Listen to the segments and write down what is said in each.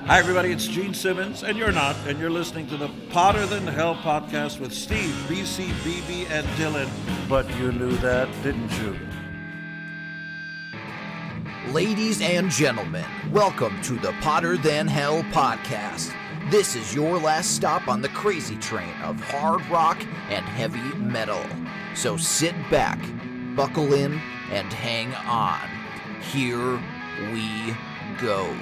Hi, everybody. It's Gene Simmons, and you're not, and you're listening to the Potter Than Hell podcast with Steve, BC, BB, and Dylan. But you knew that, didn't you? Ladies and gentlemen, welcome to the Potter Than Hell podcast. This is your last stop on the crazy train of hard rock and heavy metal. So sit back, buckle in, and hang on. Here we go.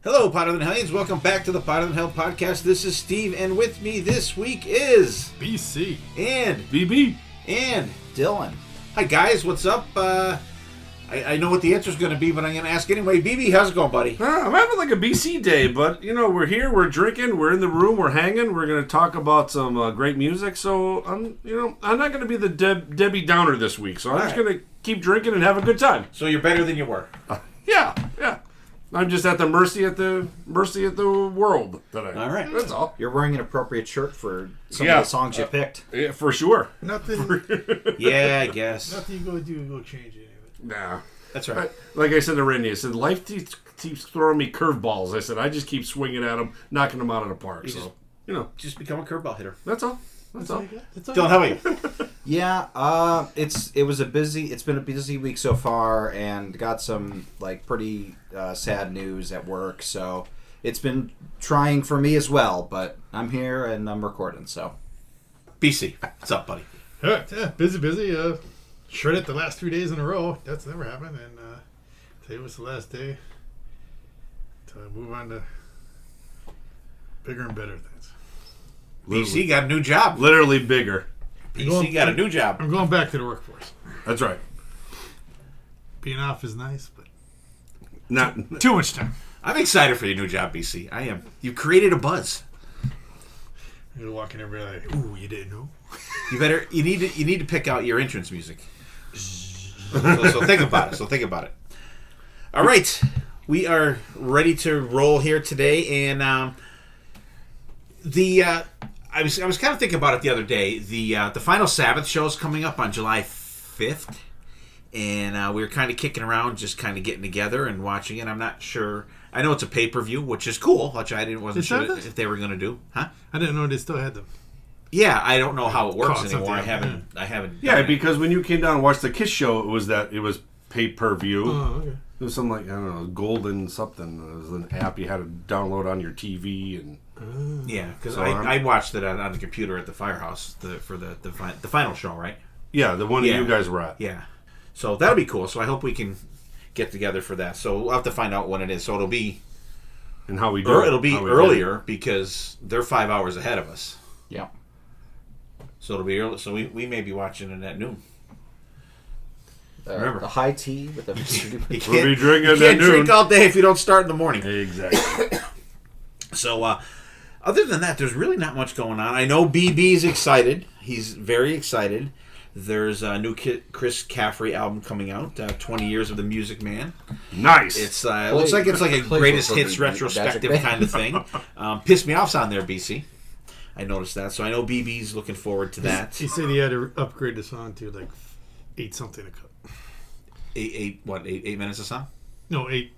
Hello, Potter Than Hellions. Welcome back to the Potter Than Hell podcast. This is Steve, and with me this week is... BC. And... BB. And... Dylan. Hi, guys. What's up? I know what the answer's going to be, but I'm going to ask anyway. BB, how's it going, buddy? I'm having like a BC day, but, you know, we're here, we're drinking, we're in the room, we're hanging, we're going to talk about some great music, so, I'm not going to be the Debbie Downer this week, so I'm just going to keep drinking and have a good time. So you're better than you were. Yeah. I'm just at the mercy of the world today. All right. That's all. You're wearing an appropriate shirt for some of the songs you picked. Yeah, for sure. Nothing. Yeah, I guess. Nothing you go do, go change any of it. Nah. That's right. Like I said to Randy, I said, life keeps throwing me curveballs. I said, I just keep swinging at them, knocking them out of the park. Just become a curveball hitter. That's all. That's all. Dylan, how about you? Yeah, it's been a busy week so far, and got some pretty sad news at work. So it's been trying for me as well, but I'm here and I'm recording. So BC, what's up, buddy? Yeah, busy. Shredded the last 3 days in a row. That's never happened. And today was the last day. So I move on to bigger and better things. BC got a new job. Literally bigger. BC got a new job. I'm going back to the workforce. That's right. Being off is nice, but Not too much time. I'm excited for your new job, BC. I am. You created a buzz. You're walking everybody like, ooh, you didn't know? You need to pick out your entrance music. So think about it. All right, we are ready to roll here today, and I was kind of thinking about it the other day. The final Sabbath show is coming up on July 5th, and we were kind of kicking around, just kind of getting together and watching it. I'm not sure. I know it's a pay-per-view, which is cool, which wasn't sure if they were going to do. Huh? I didn't know they still had them. Yeah, I don't know how it works anymore. I something. haven't. Yeah, because when you came down and watched the Kiss show, it was pay-per-view. Oh, okay. It was some golden something. It was an app you had to download on your TV and. Yeah, because So I watched it on the computer at the firehouse for the final show, right? Yeah, the one that Yeah. you guys were at. Yeah, so that'll be cool. So I hope we can get together for that. So we'll have to find out when it is. So it'll be And how we do it. it'll be How we earlier because they're 5 hours ahead of us. yeah. So it'll be early. So we may be watching it at noon. Remember. The high tea with the You We'll be drinking you at can't noon. drink all day if you don't start in the morning. Exactly. So, other than that, there's really not much going on. I know BB's excited. He's very excited. There's a new Chris Caffrey album coming out, 20 Years of the Music Man. Nice. It's looks like it's like a greatest hits retrospective kind of thing. Pissed Me Off's on there, BC. I noticed that. So I know BB's looking forward to that. He said he had to upgrade the song to like 8 something a cup. Eight minutes a song? No, 8.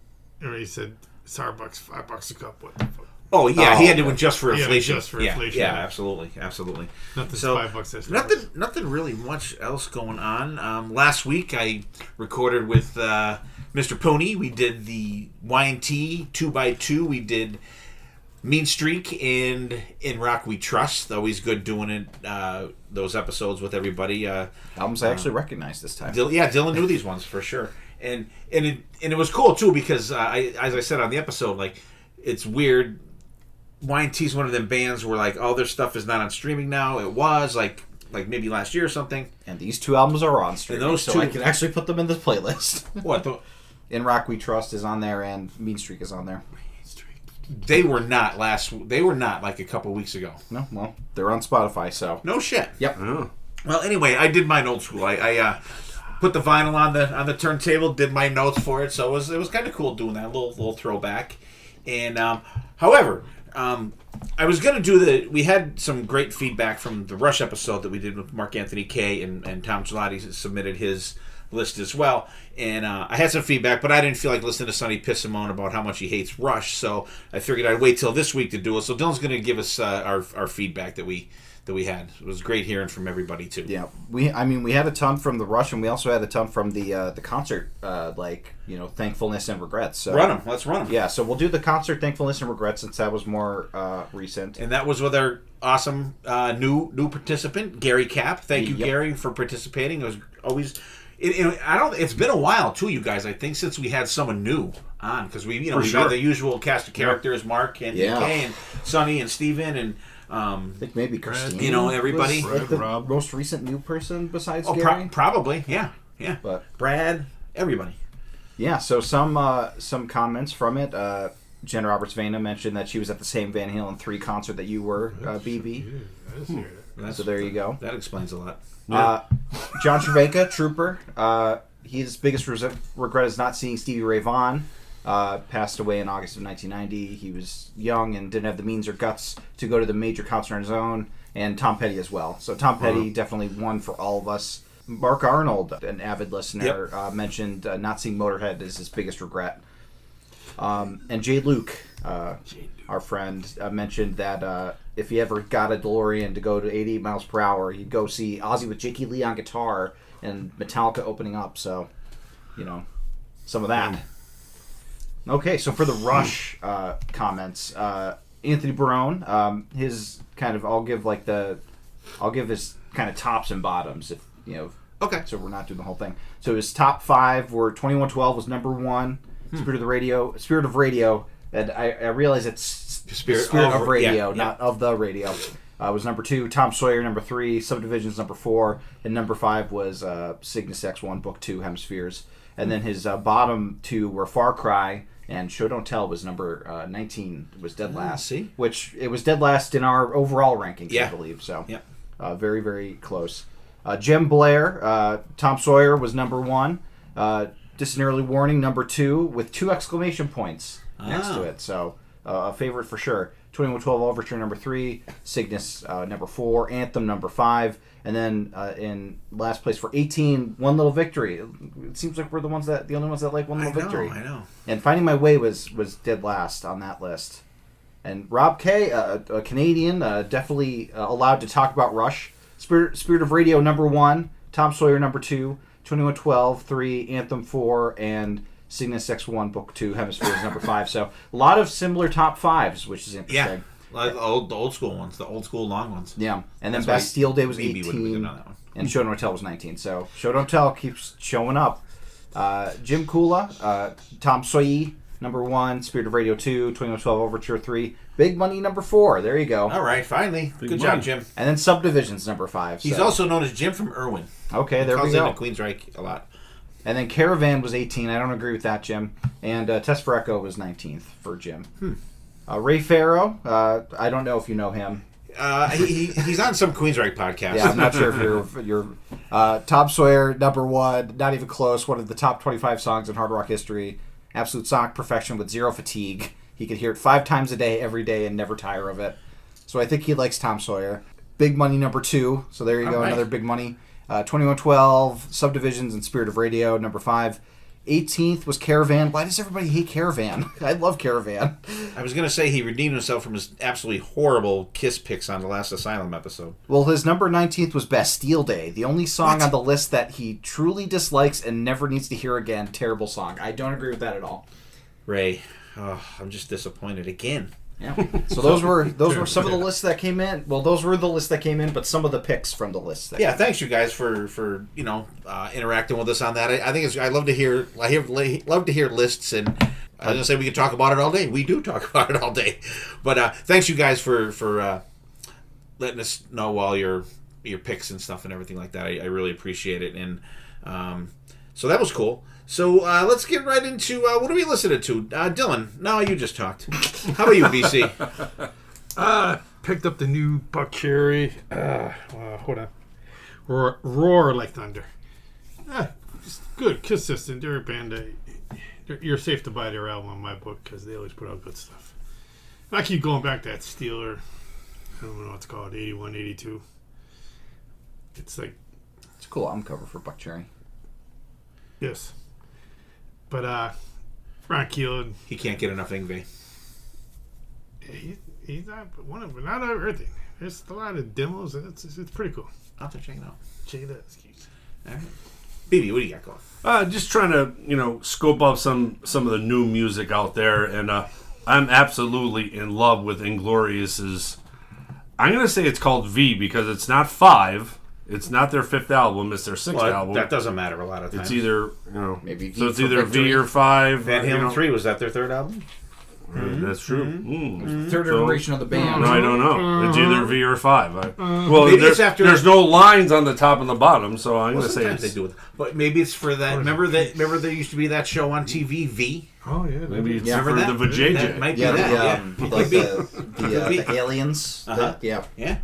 Or he said Starbucks, $5 a cup. What the fuck? Oh, yeah, he had to adjust for inflation. Just for inflation. Yeah, absolutely. Nothing's So, $5 extra. nothing really much else going on. Last week I recorded with Mr. Pony. We did the Y&T 2x2. We did Mean Streak and In Rock We Trust. Always good doing it. Those episodes with everybody. albums I actually recognized this time. Dylan knew these ones for sure, and it was cool too because as I said on the episode, like it's weird. Y&T's one of them bands where like all their stuff is not on streaming now. It was like maybe last year or something. And these two albums are on streaming, And those so two- I can actually put them in this playlist. What? In Rock We Trust is on there, and Mean Streak is on there. They were not like a couple weeks ago. No, well, they're on Spotify, so. No shit. Yep. Oh. Well, anyway, I did mine old school. I put the vinyl on the turntable, did my notes for it, so it was kind of cool doing that little throwback. And however, I was going to do we had some great feedback from the Rush episode that we did with Mark Anthony Kay, and Tom Gelati submitted his list as well. And I had some feedback, but I didn't feel like listening to Sonny piss and moan about how much he hates Rush, so I figured I'd wait till this week to do it. So Dylan's going to give us our feedback that we had. It was great hearing from everybody too. Yeah, we had a ton from the Rush, and we also had a ton from the concert, thankfulness and regrets. So Let's run them. Yeah, so we'll do the concert thankfulness and regrets since that was more recent. And that was with our awesome new participant, Gary Cap. Thank you, Gary, for participating. It was always. It's been a while too, you guys. I think since we had someone new on, because we've had the usual cast of characters, Mark and Kay and Sonny and Steven and. I think maybe Christine. Everybody. Was the most recent new person besides Gary. Probably, yeah. But Brad, everybody. Yeah. So some comments from it. Jen Roberts-Vena mentioned that she was at the same Van Halen 3 concert that you were, BB. So there you go. That explains a lot. John Treveka, Trooper. His biggest regret is not seeing Stevie Ray Vaughan. Passed away in August of 1990. He was young and didn't have the means or guts to go to the major concert on his own. And Tom Petty as well. So Tom Petty definitely won for all of us. Mark Arnold, an avid listener, mentioned not seeing Motorhead as his biggest regret. And Jay Luke, our friend, mentioned that if he ever got a DeLorean to go to 88 miles per hour, he'd go see Ozzy with Jakey Lee on guitar and Metallica opening up. So, some of that. Okay, so for the Rush comments, Anthony Barone, his kind of, I'll give his kind of tops and bottoms, if Okay. So we're not doing the whole thing. So his top 5 were 2112 was number 1, Spirit of Radio, and I realize it's Spirit of Radio, not of the radio. Was number 2, Tom Sawyer number 3, Subdivisions number 4, and number 5 was Cygnus X1 Book 2 Hemispheres. And then his bottom 2 were Far Cry, and Show Don't Tell was number 19, was dead last. Which it was dead last in our overall rankings, I believe. So very, very close. Jim Blair, Tom Sawyer was number 1. Distant Early Warning number 2 with 2 exclamation points next to it. So a favorite for sure. 2112 Overture number 3, Cygnus number 4, Anthem number 5, and then in last place for 18, One Little Victory. It seems like we're the only ones that like One Little Victory. I know. And Finding My Way was dead last on that list. And Rob Kay, a Canadian, definitely allowed to talk about Rush. Spirit of Radio number 1, Tom Sawyer number 2, 2112 3, Anthem 4, and Cygnus X1 Book 2 Hemispheres number 5. So a lot of similar top 5s, which is interesting. Like the old school ones, the old school long ones. Yeah, and then Bastille Day was 18, and Show Don't Tell was 19. So Show Don't Tell keeps showing up. Jim Kula, Tom Sawyer number 1, Spirit of Radio 2, 2112 Overture 3, Big Money number 4. There you go. All right, finally. Good job, Jim. And then Subdivisions number 5. He's also known as Jim from Irwin. Okay, there we go. He go. calls into Queensryche a lot. And then Caravan was 18. I don't agree with that, Jim. And Test for Echo was 19th for Jim. Ray Farrow, I don't know if you know him. He's on some Queensryche podcast. Yeah, I'm not sure if you're Tom Sawyer, number 1, not even close. One of the top 25 songs in hard rock history. Absolute sonic perfection with zero fatigue. He could hear it 5 times a day, every day, and never tire of it. So I think he likes Tom Sawyer. Big Money number 2. So there you go, another Big Money. 2112, Subdivisions, and Spirit of Radio, number 5. 18th was Caravan. Why does everybody hate Caravan? I love Caravan. I was going to say he redeemed himself from his absolutely horrible Kiss picks on the last Asylum episode. Well, his number 19th was Bastille Day, the only song on the list that he truly dislikes and never needs to hear again. Terrible song. I don't agree with that at all. Ray, I'm just disappointed again. Yeah. So those were some of the lists that came in. Well, those were the lists that came in, but some of the picks from the lists. Thanks you guys for interacting with us on that. I think I love to hear lists, and I was gonna say we could talk about it all day. We do talk about it all day, but thanks you guys for letting us know all your picks and stuff and everything like that. I really appreciate it, and so that was cool. So let's get right into what are we listening to? Dylan, no, you just talked. How about you, BC? Picked up the new Buck Cherry. Hold on. Roar Like Thunder. Just good, consistent. They're a band. You're safe to buy their album in my book because they always put out good stuff. I keep going back to that Steeler. I don't know what it's called, 81, 82. It's like, It's a cool album cover for Buck Cherry. yes. But Ron Keelan, He can't get enough Yngwie. he's not everything. There's a lot of demos, and it's pretty cool. I'll have to check it out. Check it out. All right. BB, what do you got going? Just trying to, scope up some of the new music out there, and I'm absolutely in love with Inglorious's. I'm going to say it's called V because it's not 5. It's not their 5th album. It's their 6th album. That doesn't matter a lot of times. It's either, Maybe V so it's for either Victory. V or 5. Van Halen 3, was that their 3rd album? That's true. Mm. Third So- iteration of the band. No, I don't know. It's either V or 5. Well, Maybe it's after- there's no lines on the top and the bottom, so I'm going to say Sometimes it's, they do it. But maybe it's for that. Remember there used to be that show on TV, V? Oh, yeah. maybe it's Yeah. for Remember the that? vajayjay. That might be Yeah, that. like Be. the aliens. Uh-huh. Yeah. Yeah.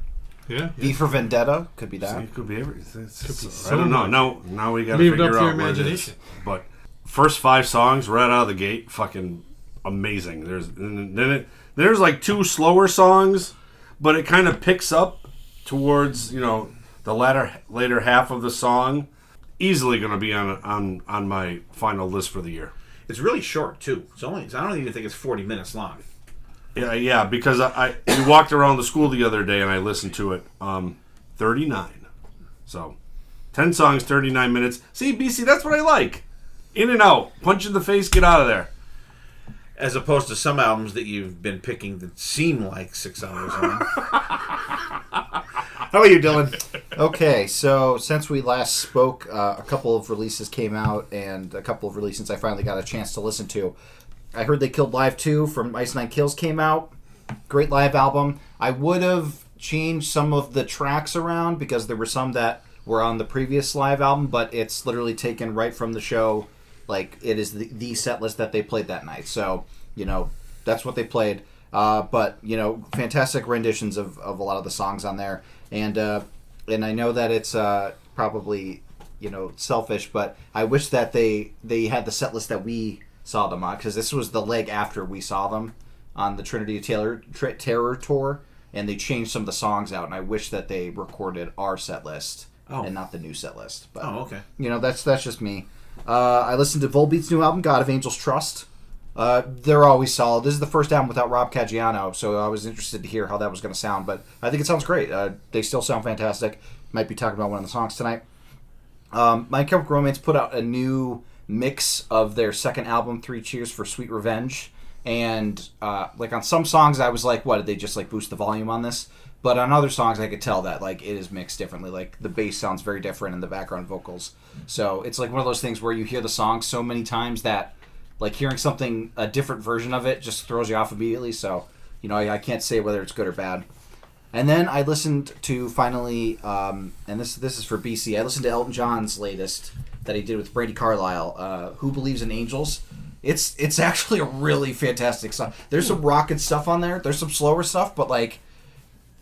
Yeah. V for Vendetta could be that. It could be everything. be I so don't know. much. Now we got to Leave it figure up to out your what it is. imagination. But first 5 songs right out of the gate, fucking amazing. There's like 2 slower songs, but it kind of picks up towards the later half of the song. Easily going to be on my final list for the year. It's really short too. I don't even think it's 40 minutes long. Yeah, because we walked around the school the other day and I listened to it. 39. So 10 songs, 39 minutes. See, BC, that's what I like. In and out, punch in the face, get out of there. As opposed to some albums that you've been picking that seem like 6 hours long. How about you, Dylan? Okay, so since we last spoke, a couple of releases came out, and a couple of releases I finally got a chance to listen to. I heard They Killed Live 2 from Ice Nine Kills came out. Great live album. I would have changed some of the tracks around because there were some that were on the previous live album, but it's literally taken right from the show. Like, it is the set list that they played that night. So, that's what they played. But, fantastic renditions of a lot of the songs on there. And I know that it's probably, selfish, but I wish that they had the set list that we saw them on, because this was the leg after we saw them on the Trinity Terror tour, and they changed some of the songs out, and I wish that they recorded our set list and not the new set list. But, okay. That's just me. I listened to Volbeat's new album, God of Angels Trust. They're always solid. This is the first album without Rob Caggiano, so I was interested to hear how that was going to sound, but I think it sounds great. They still sound fantastic. Might be talking about one of the songs tonight. My Chemical Romance put out a new mix of their second album, 3 Cheers for Sweet Revenge, and on some songs I was like, what, did they just boost the volume on this? But on other songs I could tell that it is mixed differently. Like the bass sounds very different in the background vocals. So it's like one of those things where you hear the song so many times that hearing a different version of it just throws you off immediately. So, I can't say whether it's good or bad. And then I listened to finally, and this is for BC, I listened to Elton John's latest that he did with Brady Carlisle, Who Believes in Angels. It's actually a really fantastic song. There's some rockin' stuff on there. There's some slower stuff, but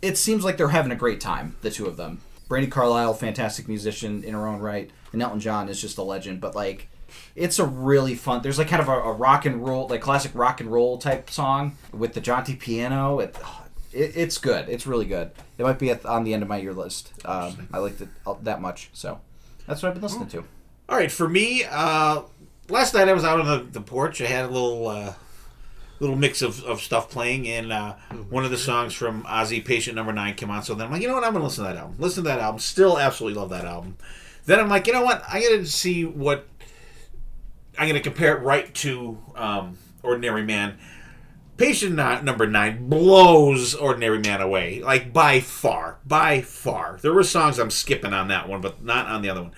it seems like they're having a great time, the two of them. Brady Carlisle, fantastic musician in her own right, and Elton John is just a legend, but it's a really fun. There's kind of a rock and roll, classic rock and roll type song with the jaunty piano. It's good. It's really good. It might be on the end of my year list. I liked it that much, so that's what I've been listening to. All right, for me, last night I was out on the porch. I had a little mix of stuff playing, and one of the songs from Ozzy, Patient Number 9, came on. So then I'm like, you know what? I'm going to listen to that album. Still absolutely love that album. Then I'm like, you know what? I'm going to see what... I'm going to compare it right to Ordinary Man. Patient Number 9 blows Ordinary Man away. By far. There were songs I'm skipping on that one, but not on the other one.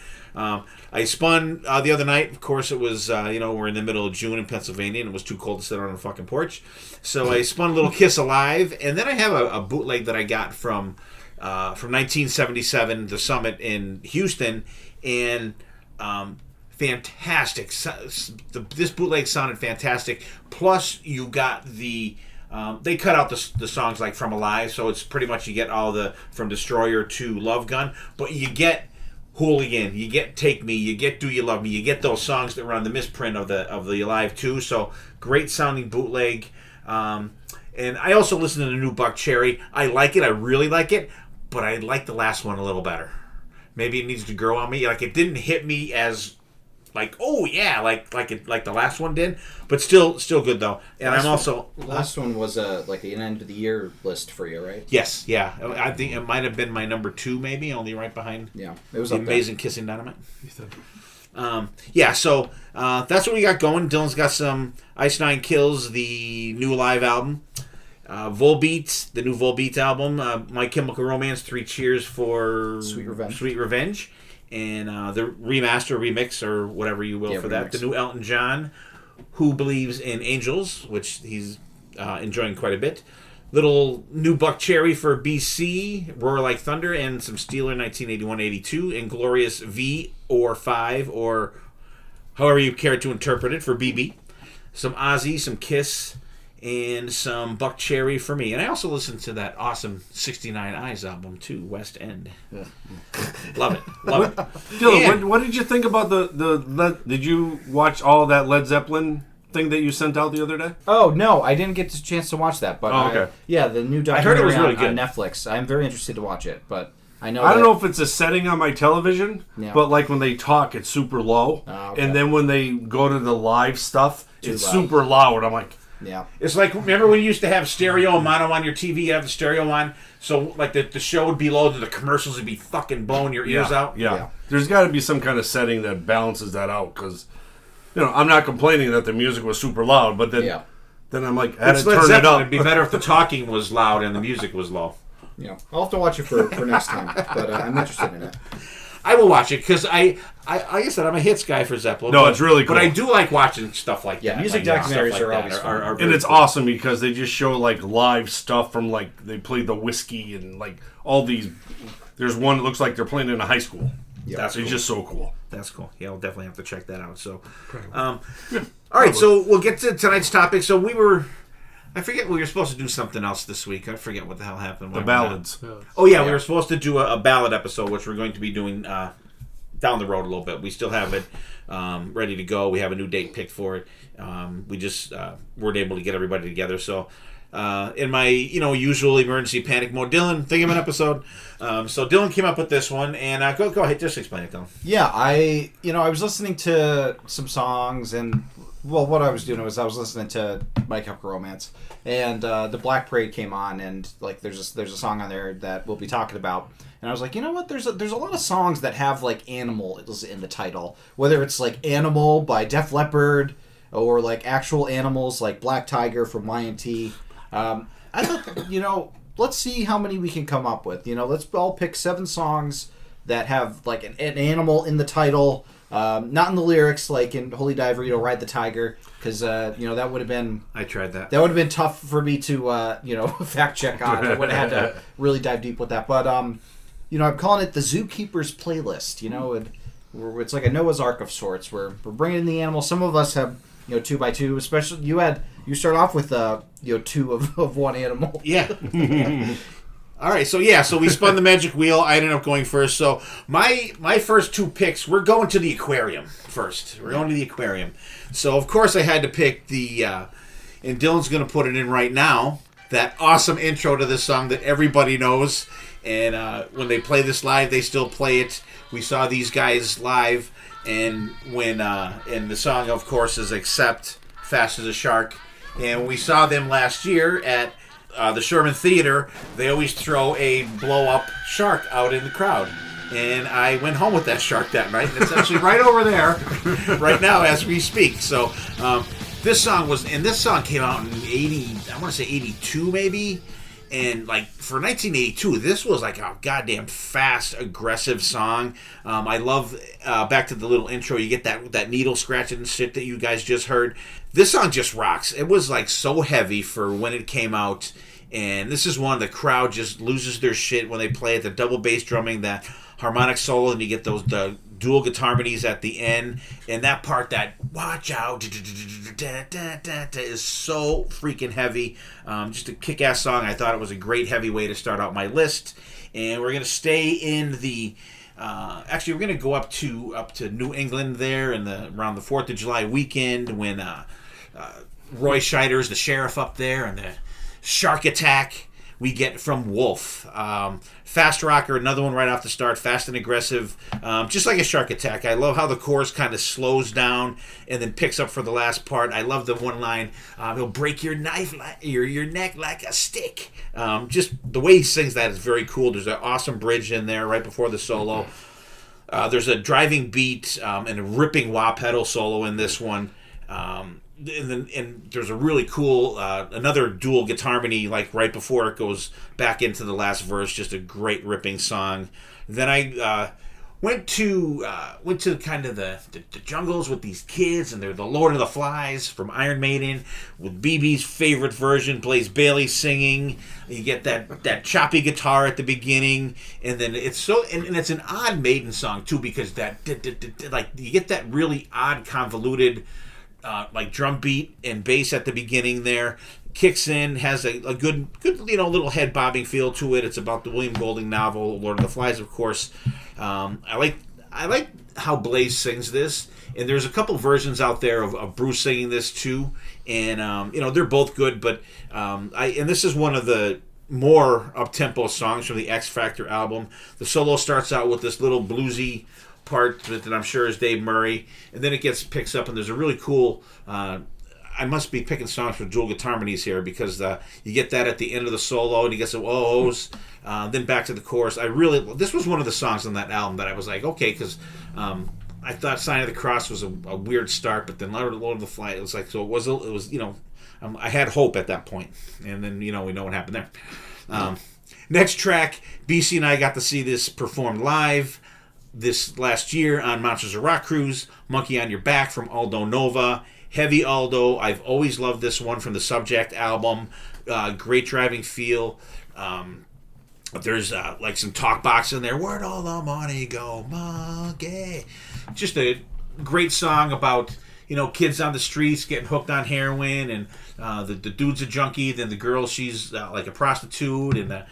I spun the other night. Of course, it was, we're in the middle of June in Pennsylvania, and it was too cold to sit on a fucking porch. So I spun a little Kiss Alive, and then I have a bootleg that I got from 1977, the Summit in Houston, and fantastic. This bootleg sounded fantastic. Plus, you got the... they cut out the songs From Alive, so it's pretty much you get all the... From Destroyer to Love Gun, but you get... Hooligan, you get Take Me, you get Do You Love Me, you get those songs that were on the misprint of the Alive too. So great sounding bootleg. And And I also listened to the new Buck Cherry. I like it. I really like it. But I like the last one a little better. Maybe it needs to grow on me. Like, it didn't hit me as, like, oh, yeah, like the last one did. But still good, though. And Last one was like an end of the year list for you, right? Yes, yeah. I think it might have been my number 2, maybe, only right behind Yeah, it was The Amazing Kissing Dynamite. So that's what we got going. Dylan's got some Ice Nine Kills, the new live album. Volbeat, the new Volbeat album. My Chemical Romance, 3 Cheers for Sweet Revenge. And the remaster, remix, or whatever you will for that. The new Elton John, Who Believes in Angels, which he's enjoying quite a bit. Little new Buck Cherry for BC, Roar Like Thunder, and some Steeler 1981-82, Inglorious V or 5, or however you care to interpret it, for BB. Some Ozzy, some Kiss, and some Buck Cherry for me. And I also listened to that awesome 69 Eyes album, too, West End. Yeah. Love it. Dylan, what did you think about did you watch all that Led Zeppelin thing that you sent out the other day? Oh, no, I didn't get the chance to watch that. But okay. The new documentary I heard it was really good. on Netflix. I'm very interested to watch it, but I don't know if it's a setting on my television, but like when they talk, it's super low. Okay. And then when they go to the live stuff, it's super loud. I'm like... Yeah. It's like, remember when you used to have stereo and mono on your TV? You have the stereo on, so like the show would be low, and the commercials would be fucking blowing your ears out. Yeah. There's got to be some kind of setting that balances that out, because, I'm not complaining that the music was super loud, but then I'm like, I had to turn it up. It'd be better if the talking was loud and the music was low. Yeah. I'll have to watch it for next time, but I'm interested in it. I will watch it because like I said, I'm a hits guy for Zeppelin. No, it's really cool. But I do like watching stuff like that. Music documentaries are always fun. And it's awesome because they just show like live stuff from like they play the whiskey and like all these. There's one that looks like they're playing in a high school. Yeah, that's cool. Just so cool. That's cool. Yeah, I'll definitely have to check that out. So, all right. So we'll get to tonight's topic. So I forget we were supposed to do something else this week. I forget what the hell happened. The ballads. Oh, yeah, we were supposed to do a ballad episode, which we're going to be doing down the road a little bit. We still have it ready to go. We have a new date picked for it. We just weren't able to get everybody together. So in my usual emergency panic mode, Dylan, think of an episode. So Dylan came up with this one, and go ahead, just explain it, Dylan. Yeah, I was listening to some songs, and what I was doing was I was listening to My Chemical Romance, and the Black Parade came on, and like there's a song on there that we'll be talking about, and I was like, you know what? There's a lot of songs that have like animals in the title, whether it's like Animal by Def Leppard or like actual animals like Black Tiger from Y&T. I thought let's see how many we can come up with. Let's all pick 7 songs that have like an animal in the title. Not in the lyrics, like in Holy Diver, Ride the Tiger, because that would have been. I tried that. That would have been tough for me to fact check on. I would have had to really dive deep with that. But I'm calling it the Zookeeper's playlist. It's like a Noah's Ark of sorts. We're bringing in the animals. Some of us have 2x2. Especially you start off with 2 of one animal. Yeah. All right, so we spun the magic wheel. I ended up going first. So my first 2 picks, we're going to the aquarium first. We're going to the aquarium. So, of course, I had to pick and Dylan's going to put it in right now, that awesome intro to this song that everybody knows. And when they play this live, they still play it. We saw these guys live, and and the song, of course, is Accept, Fast as a Shark. And when we saw them last year at the Sherman Theater, they always throw a blow-up shark out in the crowd. And I went home with that shark that night, and it's actually right over there right now as we speak. So this song came out in 82 maybe. And like for 1982, this was like a goddamn fast, aggressive song. I love back to the little intro. You get that needle scratching and shit that you guys just heard. This song just rocks. It was like so heavy for when it came out, and this is one the crowd just loses their shit when they play it. The double bass drumming, that harmonic solo, and you get the dual guitar harmonies at the end, and that part, that watch out is so freaking heavy. Just a kick-ass song. I thought it was a great heavy way to start out my list. And we're gonna stay in the actually we're gonna go up to New England there around the 4th of July weekend when Roy Scheider's the sheriff up there, and the Shark Attack we get from Wolf. Fast Rocker, another one right off the start, fast and aggressive, just like a Shark Attack. I love how the chorus kind of slows down and then picks up for the last part. I love the one line, he'll break your your neck like a stick. Just the way he sings that is very cool. There's an awesome bridge in there right before the solo. There's a driving beat and a ripping wah pedal solo in this one. And there's a really cool another dual guitar harmony like right before it goes back into the last verse. Just a great ripping song. Then I went to kind of the jungles with these kids, and they're the Lord of the Flies from Iron Maiden with BB's favorite version, Blaze Bayley singing. You get that choppy guitar at the beginning, and then it's and it's an odd Maiden song too, because that like you get that really odd convoluted like drum beat and bass at the beginning there. Kicks in, has a good little head bobbing feel to it. It's about the William Golding novel Lord of the Flies, of course. I like how Blaze sings this, and there's a couple versions out there of Bruce singing this too, and they're both good. But and this is one of the more up-tempo songs from the X Factor album. The solo starts out with this little bluesy part that I'm sure is Dave Murray, and then it picks up, and there's a really cool I must be picking songs for dual guitar harmonies here, because you get that at the end of the solo, and you get some oh-ohs, then back to the chorus. This was one of the songs on that album that I was like, okay, because I thought Sign of the Cross was a weird start, but then Lord of the Flies, it was like, so it was I had hope at that point, and then we know what happened there. Next track, BC and I got to see this performed live this last year on Monsters of Rock Cruise. Monkey on Your Back from Aldo Nova. Heavy Aldo. I've always loved this one from the Subject album. Great driving feel. There's like some talk box in there. Where'd all the money go, monkey? Just a great song about kids on the streets getting hooked on heroin, and the dude's a junkie. Then the girl, she's like a prostitute, and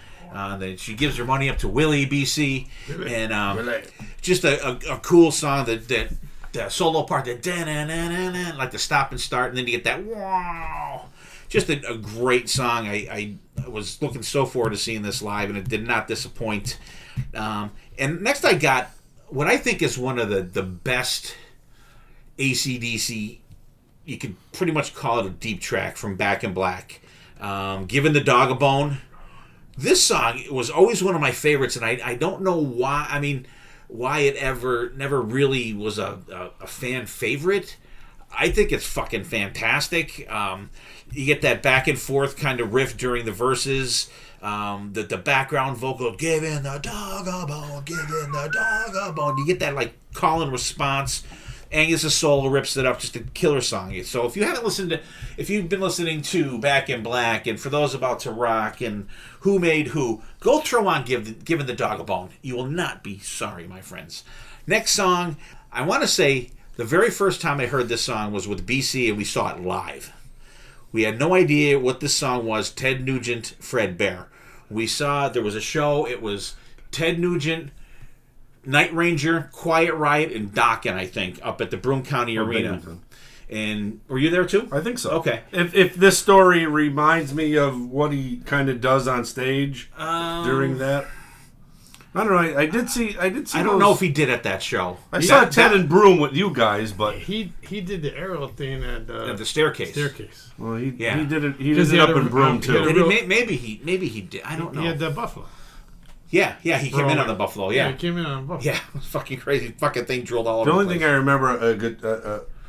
then she gives her money up to Willie BC, and just a cool song that solo part, that like the stop and start, and then you get that wow. Just a great song. I was looking so forward to seeing this live, and it did not disappoint. And next I got what I think is one of the best AC/DC. You could pretty much call it a deep track from Back in Black. Giving the Dog a Bone. This song was always one of my favorites, and I don't know why. I mean, why it never really was a fan favorite. I think it's fucking fantastic. You get that back and forth kind of riff during the verses. The background vocal, giving the dog a bone, giving the dog a bone. You get that like call and response. Angus' solo rips it up, just a killer song. So if you've been listening to Back in Black, and for those about to rock, and Who Made Who, go throw on Giving the Dog a Bone. You will not be sorry, my friends. Next song, I want to say the very first time I heard this song was with BC, and we saw it live. We had no idea what this song was. Ted Nugent, Fred Bear. We saw there was a show. It was Ted Nugent, Night Ranger, Quiet Riot, and Dokken, I think, up at the Broome County Arena. And were you there too? I think so. Okay. If this story reminds me of what he kind of does on stage during that, I don't know. I did see. I don't know if he did at that show. I saw Ted and Broome with you guys, but he did the arrow thing at the staircase. Well, he did it. He did it up in Broome too. Maybe he did. I don't know. He had the Buffalo. Yeah, he came in on the Buffalo. Yeah, he came in on the Buffalo. Yeah, it was fucking crazy. Fucking thing drilled all over. The only thing I remember,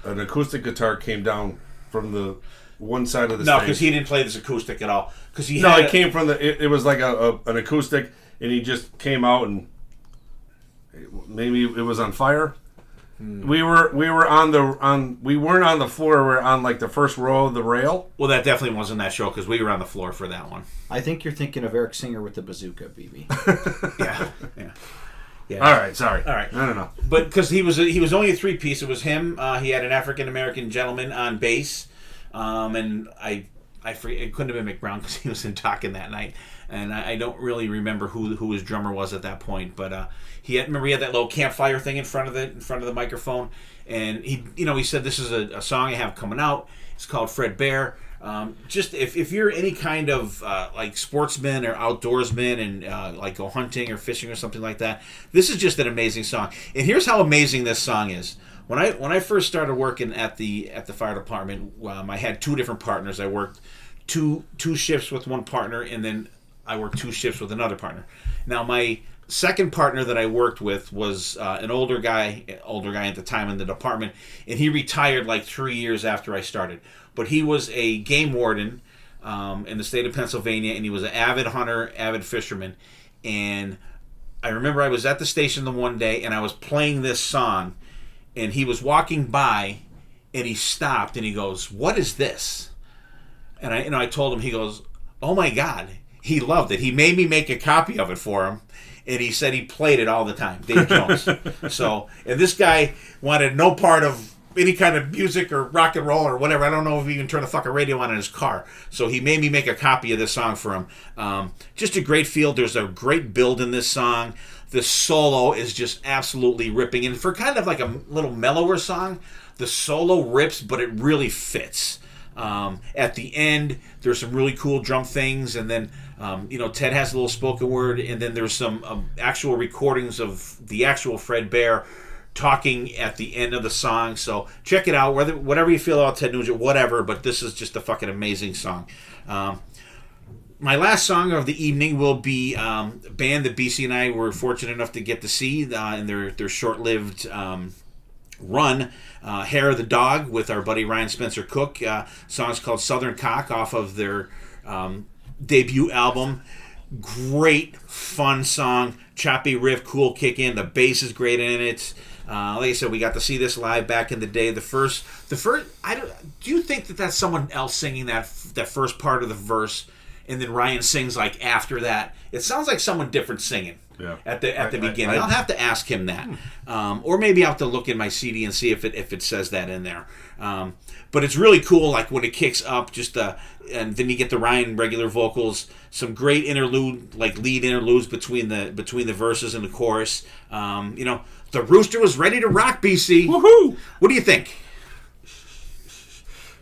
an acoustic guitar came down from the one side of the stage. No, because he didn't play this acoustic at all. It came from the. It was like an acoustic, and he just came out, and maybe it was on fire. We weren't on the floor. We were on like the first row of the rail. Well, that definitely wasn't that show, because we were on the floor for that one. I think you're thinking of Eric Singer with the bazooka, BB. Yeah. All right, sorry. All right. I don't know. But because he was only a three-piece. It was him. He had an African-American gentleman on bass. And I forget, it couldn't have been McBrown because he was in Dokken that night. And I don't really remember who his drummer was at that point. But he had that little campfire thing in front of the microphone. And he said, this is a song I have coming out. It's called Fred Bear. Just if you're any kind of like sportsman or outdoorsman and like go hunting or fishing or something like that, this is just an amazing song. And here's how amazing this song is. When I first started working at the fire department, I had 2 different partners. I worked two shifts with one partner, and then I worked 2 shifts with another partner. Now my second partner that I worked with was an older guy at the time in the department, and he retired like 3 years after I started. But he was a game warden in the state of Pennsylvania, and he was an avid hunter, avid fisherman. And I remember I was at the station the one day, and I was playing this song, and he was walking by, and he stopped, and he goes, "What is this?" And I told him. He goes, "Oh my God." He loved it. He made me make a copy of it for him, and he said he played it all the time, Dave Jones. So, and this guy wanted no part of any kind of music or rock and roll or whatever. I don't know if he even turned the fucking radio on in his car. So he made me make a copy of this song for him. Just a great feel. There's a great build in this song. The solo is just absolutely ripping. And for kind of like a little mellower song, the solo rips, but it really fits. At the end, there's some really cool drum things, and then Ted has a little spoken word, and then there's some actual recordings of the actual Fred Bear talking at the end of the song. So check it out, whatever you feel about Ted Nugent, whatever, but this is just a fucking amazing song. My last song of the evening will be a band that BC and I were fortunate enough to get to see in their short-lived run, Hair of the Dog, with our buddy Ryan Spencer Cook. Song's called Southern Cock off of their debut album. Great, fun song. Choppy riff, cool kick in. The bass is great in it. Like I said, we got to see this live back in the day. The first. Do you think that that's someone else singing that first part of the verse, and then Ryan sings like after that? It sounds like someone different singing. Yeah. At the beginning. I'll have to ask him that, or maybe I'll have to look in my CD and see if it says that in there. But it's really cool, like when it kicks up, and then you get the Ryan regular vocals, some great interlude, like lead interludes between the verses and the chorus. The rooster was ready to rock, BC. Woohoo! What do you think?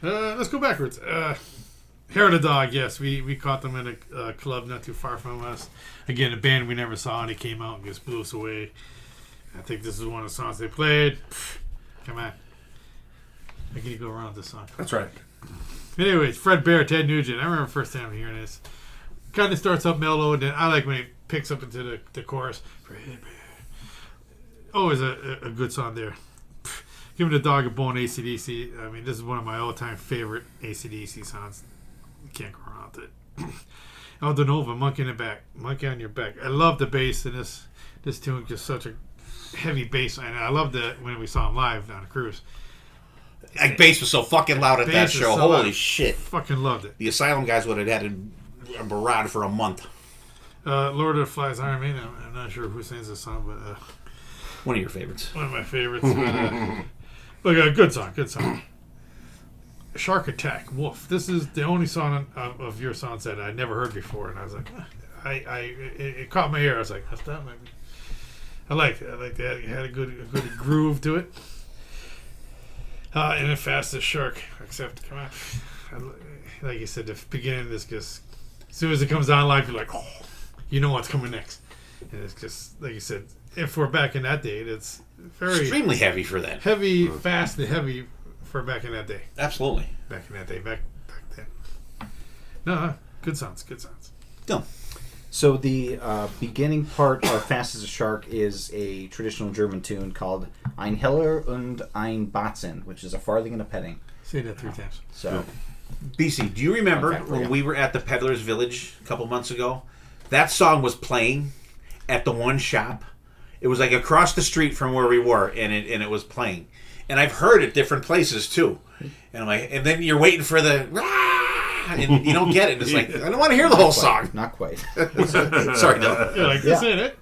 Let's go backwards. Hair of the Dog, yes. We caught them in a club not too far from us. Again, a band we never saw, and he came out and just blew us away. I think this is one of the songs they played. Come on. I can go around this song. That's right. Anyways, Fred Bear, Ted Nugent. I remember the first time hearing this. Kind of starts up mellow, and then I like when it picks up into the chorus. Fred Bear. Always a good song there. Giving the Dog a Bone, AC/DC. I mean, this is one of my all-time favorite AC/DC songs. You can't go around it. Aldo Nova, Monkey in the Back. Monkey on Your Back. I love the bass in this tune. Just such a heavy bass. And I loved it when we saw him live on a cruise. That bass was so fucking loud at that show. So Holy loud. shit. Fucking loved it. The Asylum guys would have had a barrage for a month. Lord of the Flies, Iron Maiden. I'm not sure who sings this song, but... one of your favorites. One of my favorites. Look, a good song. Good song. Shark Attack, Wolf. This is the only song of your songs that I never heard before, and I was like, it caught my ear. I was like, that's that. I liked it. I liked that. It had a good groove to it. And the Fastest Shark. Except, come on, like you said, the beginning of this, just as soon as it comes on live, you're like, oh, you know what's coming next. And it's just like you said. If we're back in that day, it's very extremely heavy for that. Heavy, fast, and heavy for back in that day. Absolutely. Back in that day, back then. No, good sounds. Go. So the beginning part of Fast as a Shark is a traditional German tune called Ein Heller und ein Batzen, which is a farthing and a penny. Say that 3 times. So, BC, do you remember when we were at the Peddler's Village a couple months ago? That song was playing at the one shop. It was like across the street from where we were, and it was playing. And I've heard it different places too. And I'm like, and then you're waiting for the and you don't get it. And it's like, I don't want to hear the whole song. Not quite. Sorry, no. Yeah, like this ain't it.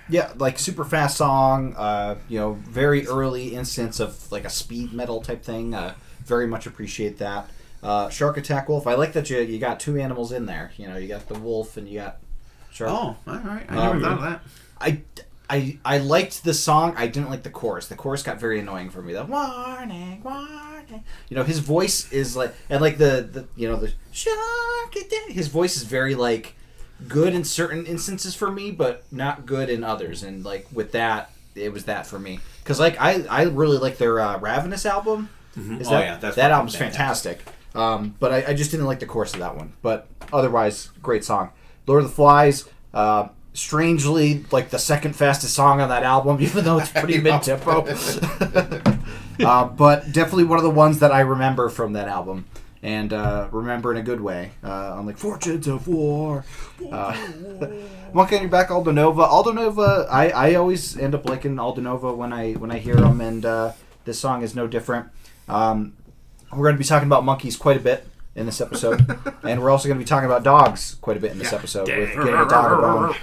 Yeah, like super fast song. Very early instance of like a speed metal type thing. Very much appreciate that. Shark Attack, Wolf. I like that you got 2 animals in there. You got the wolf and you got shark. Oh, all right. I never thought of that. I liked the song. I didn't like the chorus. The chorus got very annoying for me. The warning, warning. You know, his voice is like, and like the you know, the shark. His voice is very like good in certain instances for me, but not good in others. And like with that, it was that for me. Because like I really like their Ravenous album. Mm-hmm. That album's fantastic. But I just didn't like the chorus of that one. But otherwise, great song. Lord of the Flies. Strangely, like the second fastest song on that album, even though it's pretty mid-tempo. But definitely one of the ones that I remember from that album. And remember in a good way. On like Fortunes of War. Monkey on Your Back, Aldo Nova. Aldo Nova, I always end up liking Aldo Nova when I hear them, and this song is no different. We're going to be talking about monkeys quite a bit in this episode, and we're also going to be talking about dogs quite a bit in this episode with Getting a Dog a Bone.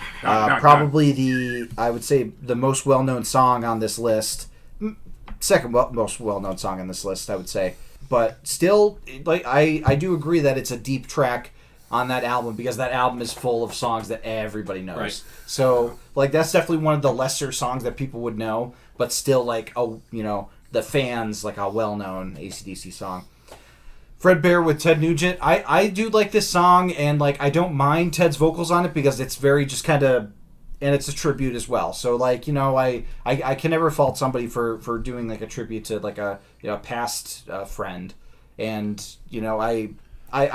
Probably I would say the most well-known song on this list, second most well-known song on this list, I would say. But still, like I do agree that it's a deep track on that album, because that album is full of songs that everybody knows. Right. So like that's definitely one of the lesser songs that people would know, but still like the fans, like a well-known AC/DC song. Fredbear with Ted Nugent. I do like this song, and like I don't mind Ted's vocals on it because it's very just kind of, and it's a tribute as well. So like I can never fault somebody for doing like a tribute to like a past friend, and I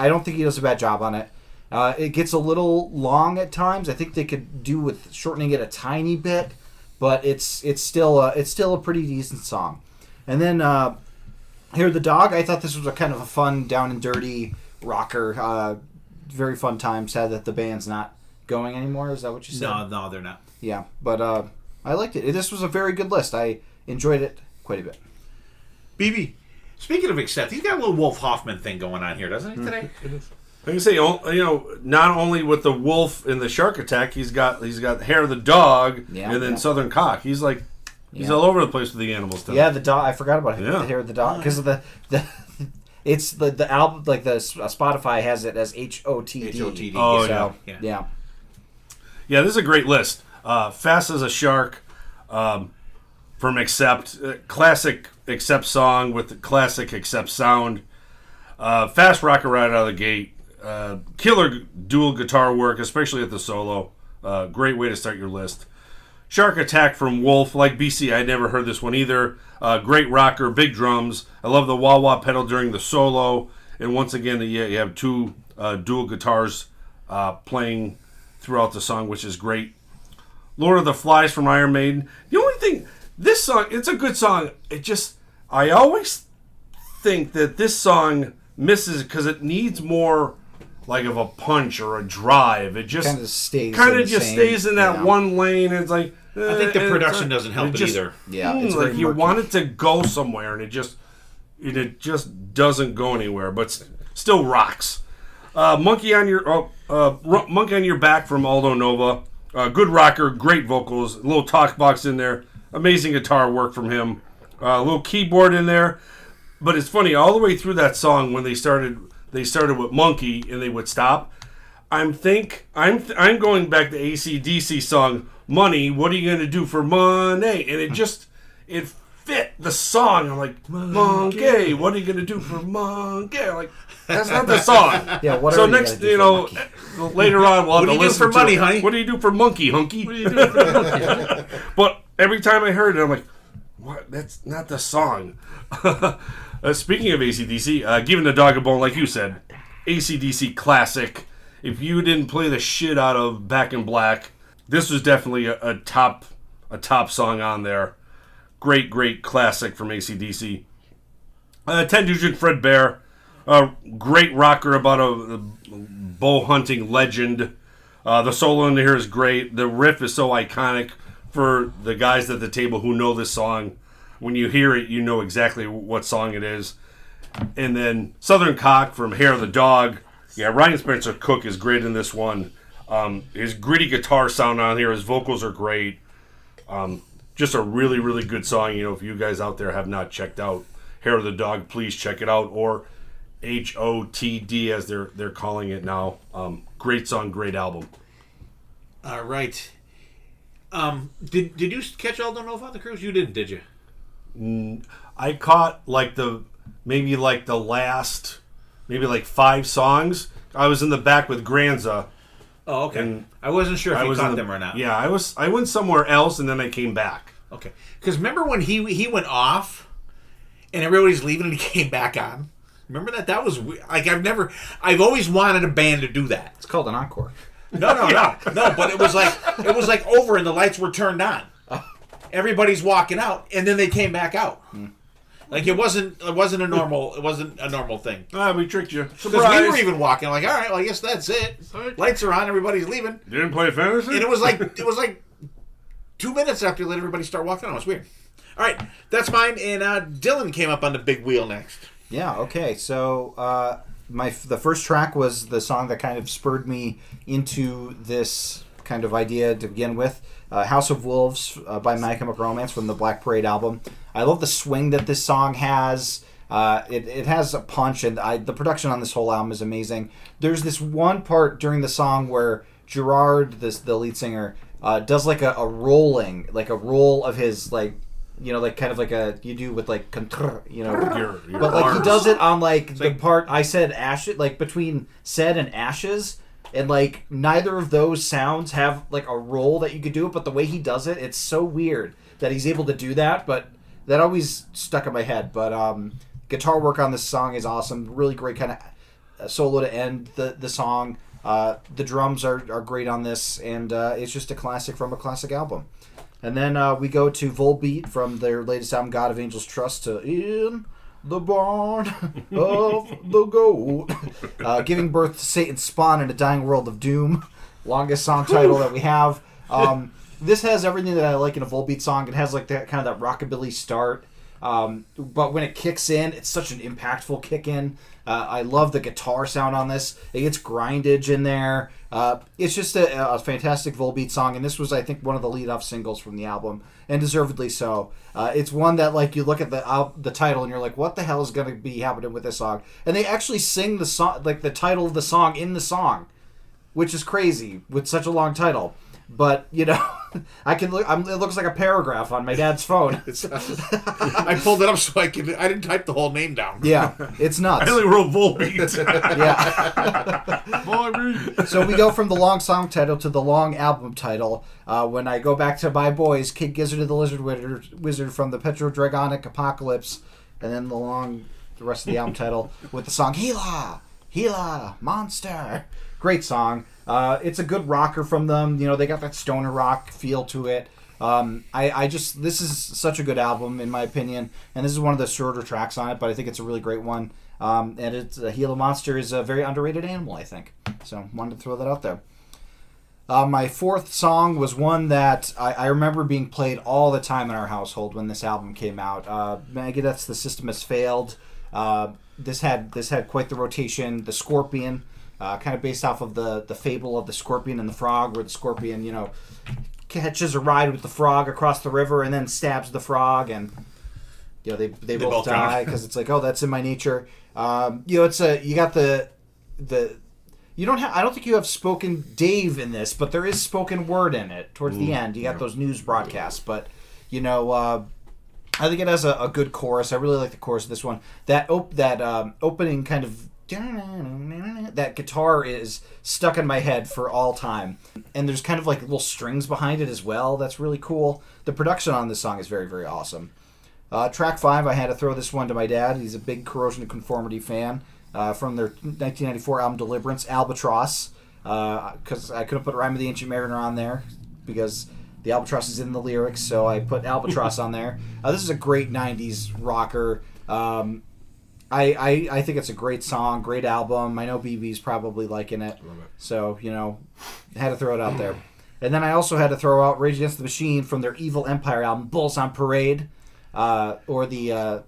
don't think he does a bad job on it. It gets a little long at times. I think they could do with shortening it a tiny bit, but it's still a pretty decent song. And then. Here the Dog, I thought this was a kind of a fun, down and dirty rocker. Very fun time. Sad that the band's not going anymore. Is that what you said? No, they're not. Yeah, but I liked it. This was a very good list. I enjoyed it quite a bit. BB, speaking of Accept, he's got a little Wolf Hoffman thing going on here, doesn't he, today? It is. I can say, not only with the wolf and the shark attack, he's got Hair of the Dog, and then Southern Cock. He's like... He's all over the place with the animals stuff. Yeah, the dog. I forgot about Yeah. the Hair of the Dog because of the it's the album, like the Spotify has it as HOTD. HOTD. Oh, So, yeah. Yeah, this is a great list. Fast as a Shark from Accept. Classic Accept song with the classic Accept sound. Fast rocker right out of the gate. Killer dual guitar work, especially at the solo. Great way to start your list. Shark Attack from Wolf. Like BC, I never heard this one either. Great rocker, big drums. I love the wah-wah pedal during the solo. And once again, you have two dual guitars playing throughout the song, which is great. Lord of the Flies from Iron Maiden. The only thing, this song, it's a good song. I always think that this song misses because it needs more like of a punch or a drive. It just kind of stays in that one lane. And it's like I think the production doesn't help it either. Yeah, it's like very you murky. want it to go somewhere, and it just doesn't go anywhere. But still rocks. Monkey on Your Back from Aldo Nova. Good rocker, great vocals, a little talk box in there, amazing guitar work from him. A little keyboard in there. But it's funny, all the way through that song when they started with Monkey and they would stop. I'm going back to AC/DC song Money. What are you gonna do for money? And it fit the song. I'm like, Monkey. What are you gonna do for monkey? I'm like, that's not the song. Yeah. What So are you next, gonna do for monkey? later on, we'll have What do to you do listen for money, honey? What do you do for monkey, hunky? What are you doing for the monkey? But every time I heard it, I'm like, what? That's not the song. Speaking of AC/DC, Giving the Dog a Bone, like you said, AC/DC classic. If you didn't play the shit out of Back in Black, this was definitely a top song on there. Great classic from AC/DC. Ted Nugent, Fred Bear, great rocker about a bow hunting legend. The solo in here is great. The riff is so iconic for the guys at the table who know this song. When you hear it, you know exactly what song it is. And then Southern Cock from Hair of the Dog. Yeah, Ryan Spencer Cook is great in this one. His gritty guitar sound on here, his vocals are great. Just a really, really good song. If you guys out there have not checked out Hair of the Dog, please check it out. Or HOTD as they're calling it now. Great song, great album. All right. Did you catch all Don't Know If on the cruise? You didn't, did you? I caught maybe the last 5 songs. I was in the back with Granza. Oh, okay. And I wasn't sure if you caught in them or not. Yeah, I went somewhere else and then I came back. Okay. Because remember when he went off and everybody's leaving and he came back on? Remember that? That was I've always wanted a band to do that. It's called an encore. No, but it was like over and the lights were turned on. Everybody's walking out and then they came back out. Like it wasn't a normal thing. We tricked you. Because we were even walking like, all right, well I guess that's it. Lights are on, everybody's leaving. You didn't play fantasy? And it was like 2 minutes after you let everybody start walking on. It was weird. All right, that's mine. And Dylan came up on the big wheel next. Yeah. Okay. So the first track was the song that kind of spurred me into this kind of idea to begin with. House of Wolves by My Chemical Romance from the Black Parade album. I love the swing that this song has. It has a punch, and the production on this whole album is amazing. There's this one part during the song where Gerard, the lead singer, does like a rolling, like a roll of his kind of like you do with like Your but like he arms. does it on the part I said ashes, like between said and ashes. And like neither of those sounds have like a roll that you could do it, but the way he does it, it's so weird that he's able to do that. But that always stuck in my head. But guitar work on this song is awesome. Really great kind of solo to end the song. The drums are great on this, and it's just a classic from a classic album. And then we go to Volbeat from their latest album, God of Angels Trust, to In the Barn of the Goat. Giving birth to Satan's spawn in a dying world of doom. Longest song title that we have. This has everything that I like in a Volbeat song. It has like that kind of that rockabilly start. But when it kicks in, it's such an impactful kick in. I love the guitar sound on this. It gets grindage in there. It's just a fantastic Volbeat song, and this was, I think, one of the lead-off singles from the album, and deservedly so. It's one that, like, you look at the title and you're like, what the hell is going to be happening with this song? And they actually sing the song, like the title of the song in the song, which is crazy with such a long title. But, I can look. It looks like a paragraph on my dad's phone. I pulled it up so I didn't type the whole name down. Yeah, it's nuts. I only wrote Volbeat. Yeah. So we go from the long song title to the long album title. When I go back to My Boys, Kid Gizzard and the Lizard Wizard from the Petrodragonic Apocalypse, and then the rest of the album title with the song Gila, Gila, Monster. Great song. It's a good rocker from them. They got that stoner rock feel to it. This is such a good album in my opinion, and this is one of the shorter tracks on it, but I think it's a really great one. And it's Gila Monster is a very underrated animal, I think. So wanted to throw that out there. My fourth song was one that I remember being played all the time in our household when this album came out. Megadeth's The System Has Failed. This had quite the rotation. The Scorpion. Kind of based off of the fable of the scorpion and the frog, where the scorpion, catches a ride with the frog across the river and then stabs the frog, and they both die because it's like, oh, that's in my nature. It's you got the you don't have. I don't think you have spoken Dave in this, but there is spoken word in it towards the end. You got those news broadcasts, but I think it has a good chorus. I really like the chorus of this one. That opening kind of. That guitar is stuck in my head for all time, and there's kind of like little strings behind it as well. That's really cool. The production on this song is very, very awesome. Track 5, I had to throw this one to my dad. He's a big Corrosion of Conformity fan. From their 1994 album Deliverance, Albatross, because I couldn't put Rhyme of the Ancient Mariner on there because the albatross is in the lyrics, so I put Albatross on there. This is a great 90s rocker. I think it's a great song, great album. I know BB's probably liking it. Love it. So, had to throw it out there. And then I also had to throw out Rage Against the Machine from their Evil Empire album, Bulls on Parade, or the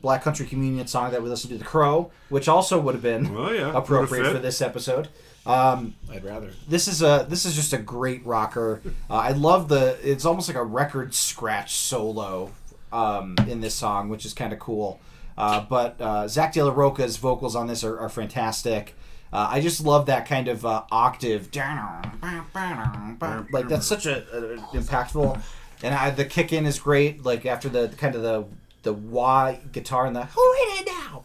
Black Country Communion song that we listened to, The Crow, which also would have been appropriate for this episode. I'd rather. This is just a great rocker. I love it's almost like a record scratch solo in this song, which is kind of cool. But Zach De La Rocha's vocals on this are fantastic. I just love that kind of octave. Like that's such a impactful. And the kick in is great. Like after the kind of the wah guitar and the who hit it now.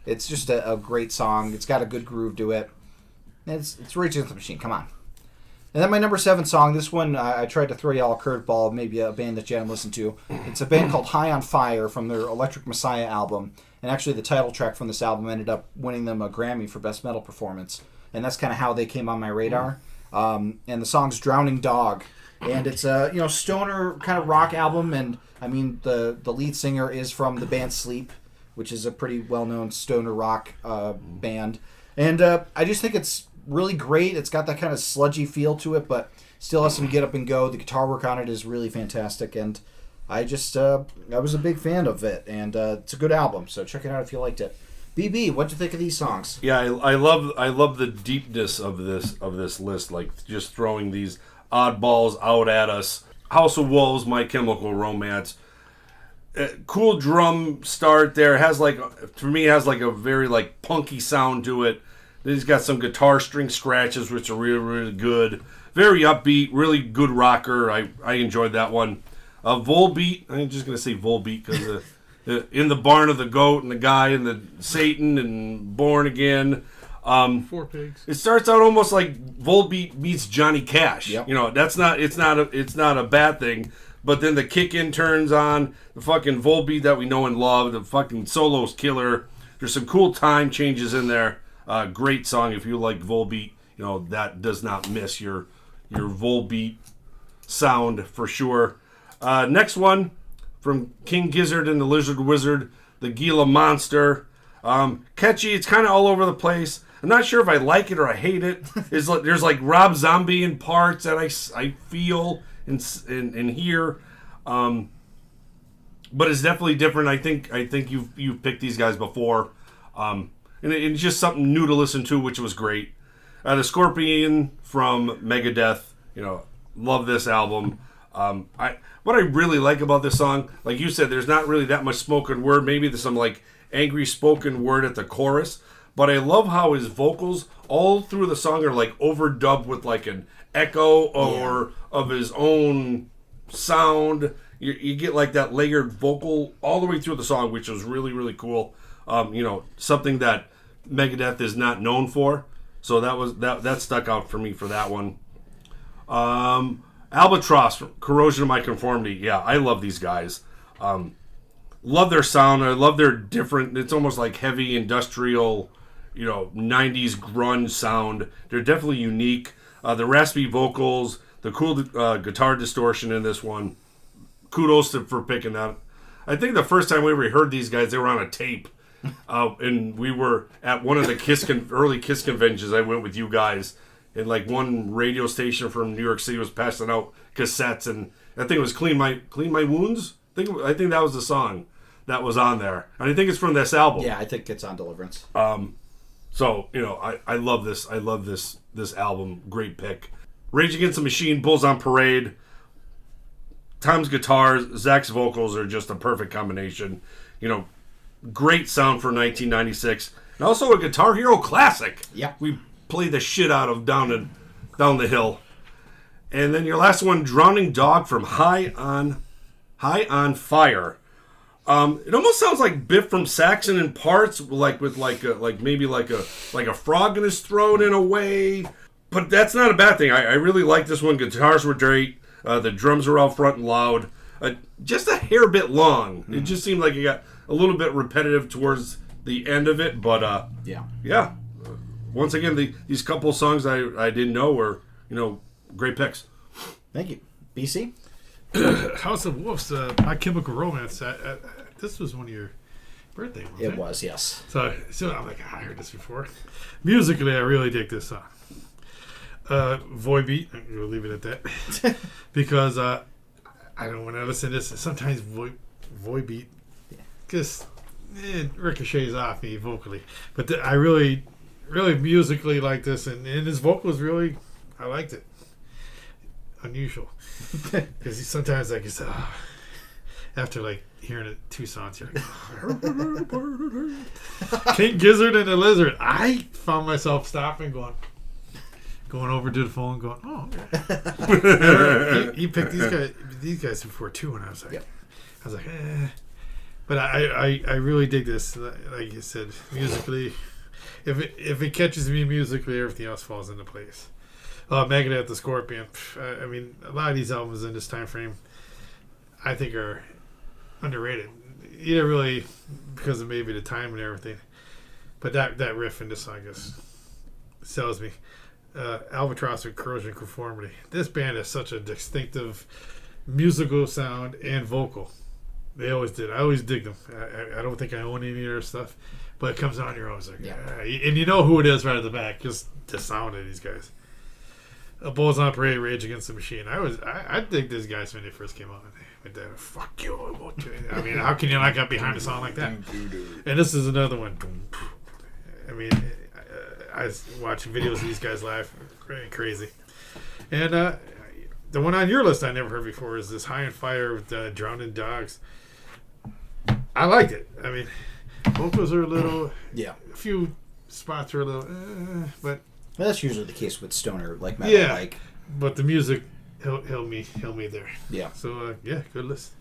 It's just a great song. It's got a good groove to it. It's Rage Against the Machine. Come on. And then my number 7 song. This one I tried to throw y'all a curveball. Maybe a band that you haven't listened to. It's a band called High on Fire from their Electric Messiah album. And actually the title track from this album ended up winning them a Grammy for Best Metal Performance. And that's kind of how they came on my radar. And the song's Drowning Dog. And it's a stoner kind of rock album. And I mean the lead singer is from the band Sleep, which is a pretty well-known stoner rock band. And I just think it's really great. It's got that kind of sludgy feel to it, but still has some get up and go. The guitar work on it is really fantastic, and I just I was a big fan of it, and it's a good album. So check it out if you liked it. BB, what'd you think of these songs? Yeah, I love the deepness of this list. Like just throwing these oddballs out at us. House of Wolves, My Chemical Romance. Cool drum start there. Has like a very like punky sound to it. Then he's got some guitar string scratches, which are really, really good. Very upbeat, really good rocker. I enjoyed that one. Volbeat. I'm just gonna say Volbeat because in the barn of the goat and the guy and the Satan and Born Again. 4 Pigs. It starts out almost like Volbeat meets Johnny Cash. Yep. It's not a bad thing. But then the kick-in turns on, the fucking Volbeat that we know and love, the fucking solo's killer. There's some cool time changes in there. Great song if you like Volbeat. That does not miss your Volbeat sound for sure. Next one from King Gizzard and the Lizard Wizard, the Gila Monster. Catchy, it's kind of all over the place. I'm not sure if I like it or I hate it. There's like Rob Zombie in parts that I feel and hear, but it's definitely different. I think you've picked these guys before, and it's just something new to listen to, which was great. The Scorpion from Megadeth, love this album. What I really like about this song, like you said, there's not really that much spoken word. Maybe there's some like angry spoken word at the chorus, but I love how his vocals all through the song are like overdubbed with like an echo of his own sound. You get like that layered vocal all the way through the song, which was really, really cool. Something that Megadeth is not known for. So that stuck out for me for that one. Albatross, Corrosion of My Conformity. Yeah, I love these guys. Love their sound. I love their different, it's almost like heavy industrial, 90s grunge sound. They're definitely unique. The raspy vocals, the cool guitar distortion in this one. Kudos for picking that. I think the first time we ever heard these guys, they were on a tape. And we were at one of the early Kiss conventions. I went with you guys. And like one radio station from New York City was passing out cassettes. And I think it was Clean My Wounds. I think that was the song that was on there. And I think it's from this album. Yeah, I think it's on Deliverance. So, I love this. I love this album. Great pick. Rage Against the Machine, Bulls on Parade. Tom's guitars, Zach's vocals are just a perfect combination. Great sound for 1996. And also a Guitar Hero classic. Yep. We played the shit out of down the hill. And then your last one, Drowning Dog from High on Fire. It almost sounds like Biff from Saxon in parts, like with maybe a frog in his throat in a way. But that's not a bad thing. I really like this one. Guitars were great. The drums were out front and loud. Just a hair bit long. It just seemed like it got a little bit repetitive towards the end of it. But yeah. Once again, these couple songs I didn't know were great picks. Thank you, BC. House of Wolves, My Chemical Romance. This was one of your birthday ones. It was, yes. So I'm like, I heard this before. Musically, I really dig this song. Volbeat, we'll leave it at that. Because I don't want to listen to this. Sometimes Volbeat just ricochets off me vocally. But I really, really musically like this. And his vocals really, I liked it. Unusual. Because sometimes, like you said, after like hearing it 2 songs, you're like, King Gizzard and the Lizard. I found myself stopping, going over to the phone, going, oh, okay. he picked these guys before too, and I was like, eh. But I really dig this. Like you said, musically, if it catches me musically, everything else falls into place. Megadeth, the Scorpion. I mean, a lot of these albums in this time frame, I think, are underrated. Either really because of maybe the time and everything, but that riff in this song just sells me. Albatross and Corrosion Conformity. This band has such a distinctive musical sound and vocal. They always did. I always dig them. I don't think I own any of their stuff, but it comes on, you're always like, and you know who it is right at the back, just the sound of these guys. Bulls on Parade, Rage Against the Machine. I dig these guys when they first came out. With that, fuck you, I won't do it. I mean, how can you not get behind a song like that? And this is another one. I mean, I was watching videos of these guys live, crazy. And the one on your list I never heard before is this High on Fire with Drowning Dogs. I liked it. I mean, vocals are a little, a few spots are a little, but well, that's usually the case with stoner like metal. Yeah, but the music held me there. Yeah. So good list.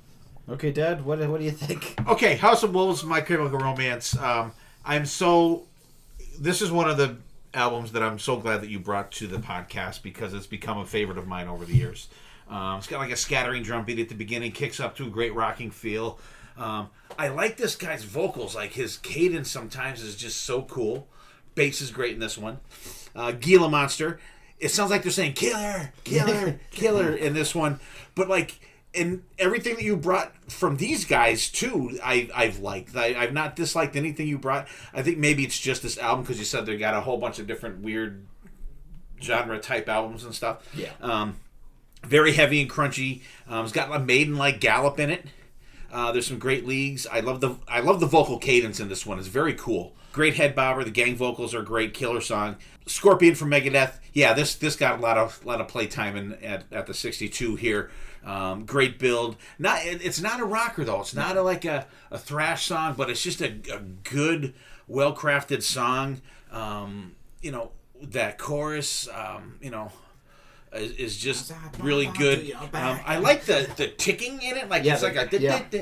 Okay, Dad, what do you think? Okay, House of Wolves, My Chemical Romance. This is one of the albums that I'm so glad that you brought to the podcast because it's become a favorite of mine over the years. It's got like a scattering drum beat at the beginning, kicks up to a great rocking feel. I like this guy's vocals. Like his cadence sometimes is just so cool. Bass is great in this one. Gila Monster. It sounds like they're saying killer, killer, killer in this one. But like in everything that you brought from these guys too, I've liked. I've not disliked anything you brought. I think maybe it's just this album because you said they got a whole bunch of different weird genre type albums and stuff. Yeah. Very heavy and crunchy. It's got a Maiden-like gallop in it. There's some great leads. I love the vocal cadence in this one. It's very cool. Great head bobber. The gang vocals are great. Killer song. Scorpion from Megadeth. Yeah, this got a lot of playtime at the 62 here. Great build. It's not a rocker though. It's not a thrash song, but it's just a good, well crafted song. That chorus. Is just really good. I like the ticking in it. Like it's like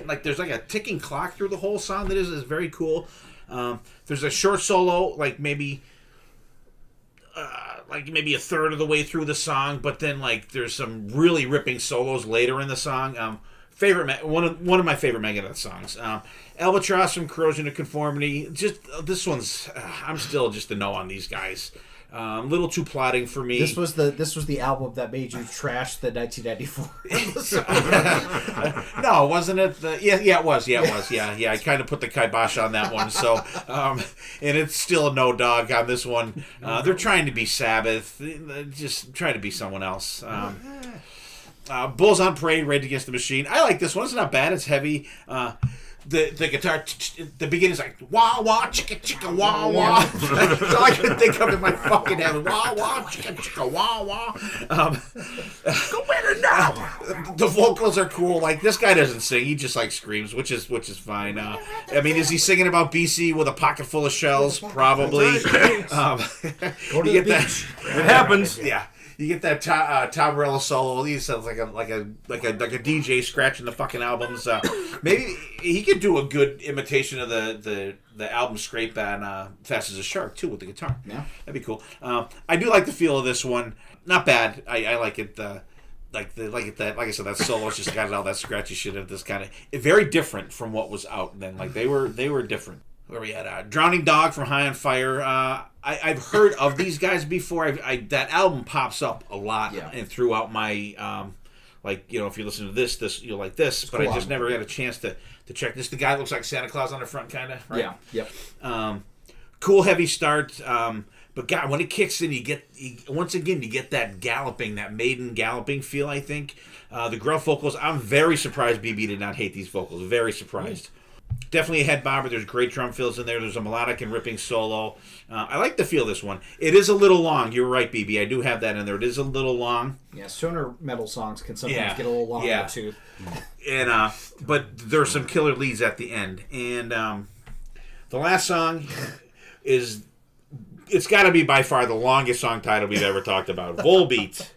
like there's like a ticking clock through the whole song. That is very cool. There's a short solo, like maybe a third of the way through the song, but then like there's some really ripping solos later in the song. One of my favorite Megadeth songs. Albatross from Corrosion of Conformity. Just this one's I'm still just a no on these guys. A little too plotting for me. This was the album that made you trash the 1994. No, wasn't it? It was. I kind of put the kibosh on that one. So, and it's still a no dog on this one. They're trying to be Sabbath. Just try to be someone else. Bulls on Parade, Rage Against the Machine. I like this one. It's not bad. It's heavy. The guitar, the beginning's like wah wah chicka chicka wah wah. That's all I can think of in my fucking head. Wah wah chicka chicka wah wah. Go better now. The vocals are cool. Like this guy doesn't sing; he just like screams, which is fine. I mean, is he singing about BC with a pocket full of shells? Probably. Go to the beach. It happens. Yeah. You get that Tom Morello solo. He sounds like a DJ scratching the fucking albums. Maybe he could do a good imitation of the album Scrape on Fast as a Shark too with the guitar. Yeah, that'd be cool. I do like the feel of this one. Not bad. I like it. Like I said, that solo's just got all that scratchy shit in this kind of very different from what was out then. Like they were different. Where we at? Drowning Dog from High on Fire. I've heard of these guys before. That album pops up a lot and throughout my if you listen to this you'll like this. But cool. I just never had a chance to check this. The guy looks like Santa Claus on the front, kind of. Right? Yeah. Yep. Cool, heavy start. But God, when it kicks in, you get that galloping, that Maiden galloping feel. I think the gruff vocals. I'm very surprised BB did not hate these vocals. Very surprised. Definitely a head bobber. There's great drum fills in there. There's a melodic and ripping solo. I like the feel of this one. It is a little long. You're right, BB. I do have that in there. It is a little long. Yeah, stoner metal songs can sometimes get a little long in the tooth. And but there's some killer leads at the end. And the last song is, it's got to be by far the longest song title we've ever talked about. Volbeat.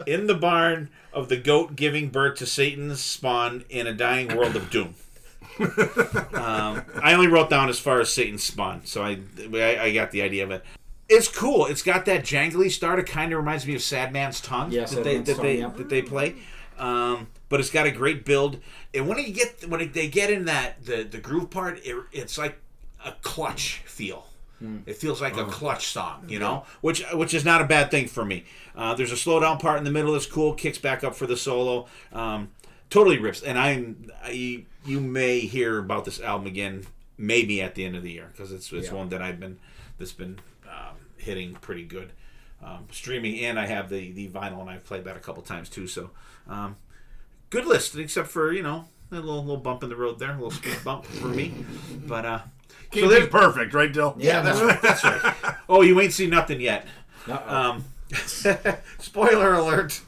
In the barn of the goat giving birth to Satan's spawn in a dying world of doom. I only wrote down as far as Satan's spawn, so I got the idea of it. It's cool. It's got that jangly start. It kind of reminds me of Sad Man's Tongue that they play. But it's got a great build, and when they get in that the groove part, it's like a clutch feel. It feels like a clutch song, you know, which is not a bad thing for me. There's a slow down part in the middle that's cool. Kicks back up for the solo. Totally rips, and you may hear about this album again maybe at the end of the year, because it's one that that's been hitting pretty good streaming, and I have the vinyl, and I've played that a couple times too. So good list, except for a little bump in the road there, a little speed bump for me, but can't be perfect, right, Dill? Yeah, that's right. Oh, you ain't seen nothing yet. Spoiler alert.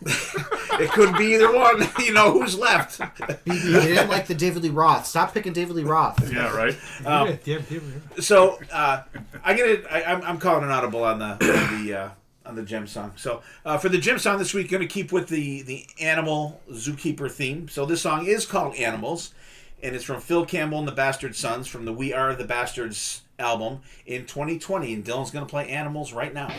It could be either one. You know who's left. You didn't like the David Lee Roth. Stop picking David Lee Roth. Yeah, right. So I'm calling an audible on the gem song. So for the gem song this week, going to keep with the animal Zookeeper theme. So this song is called Animals, and it's from Phil Campbell and the Bastard Sons from the We Are the Bastards album in 2020. And Dylan's going to play Animals right now. You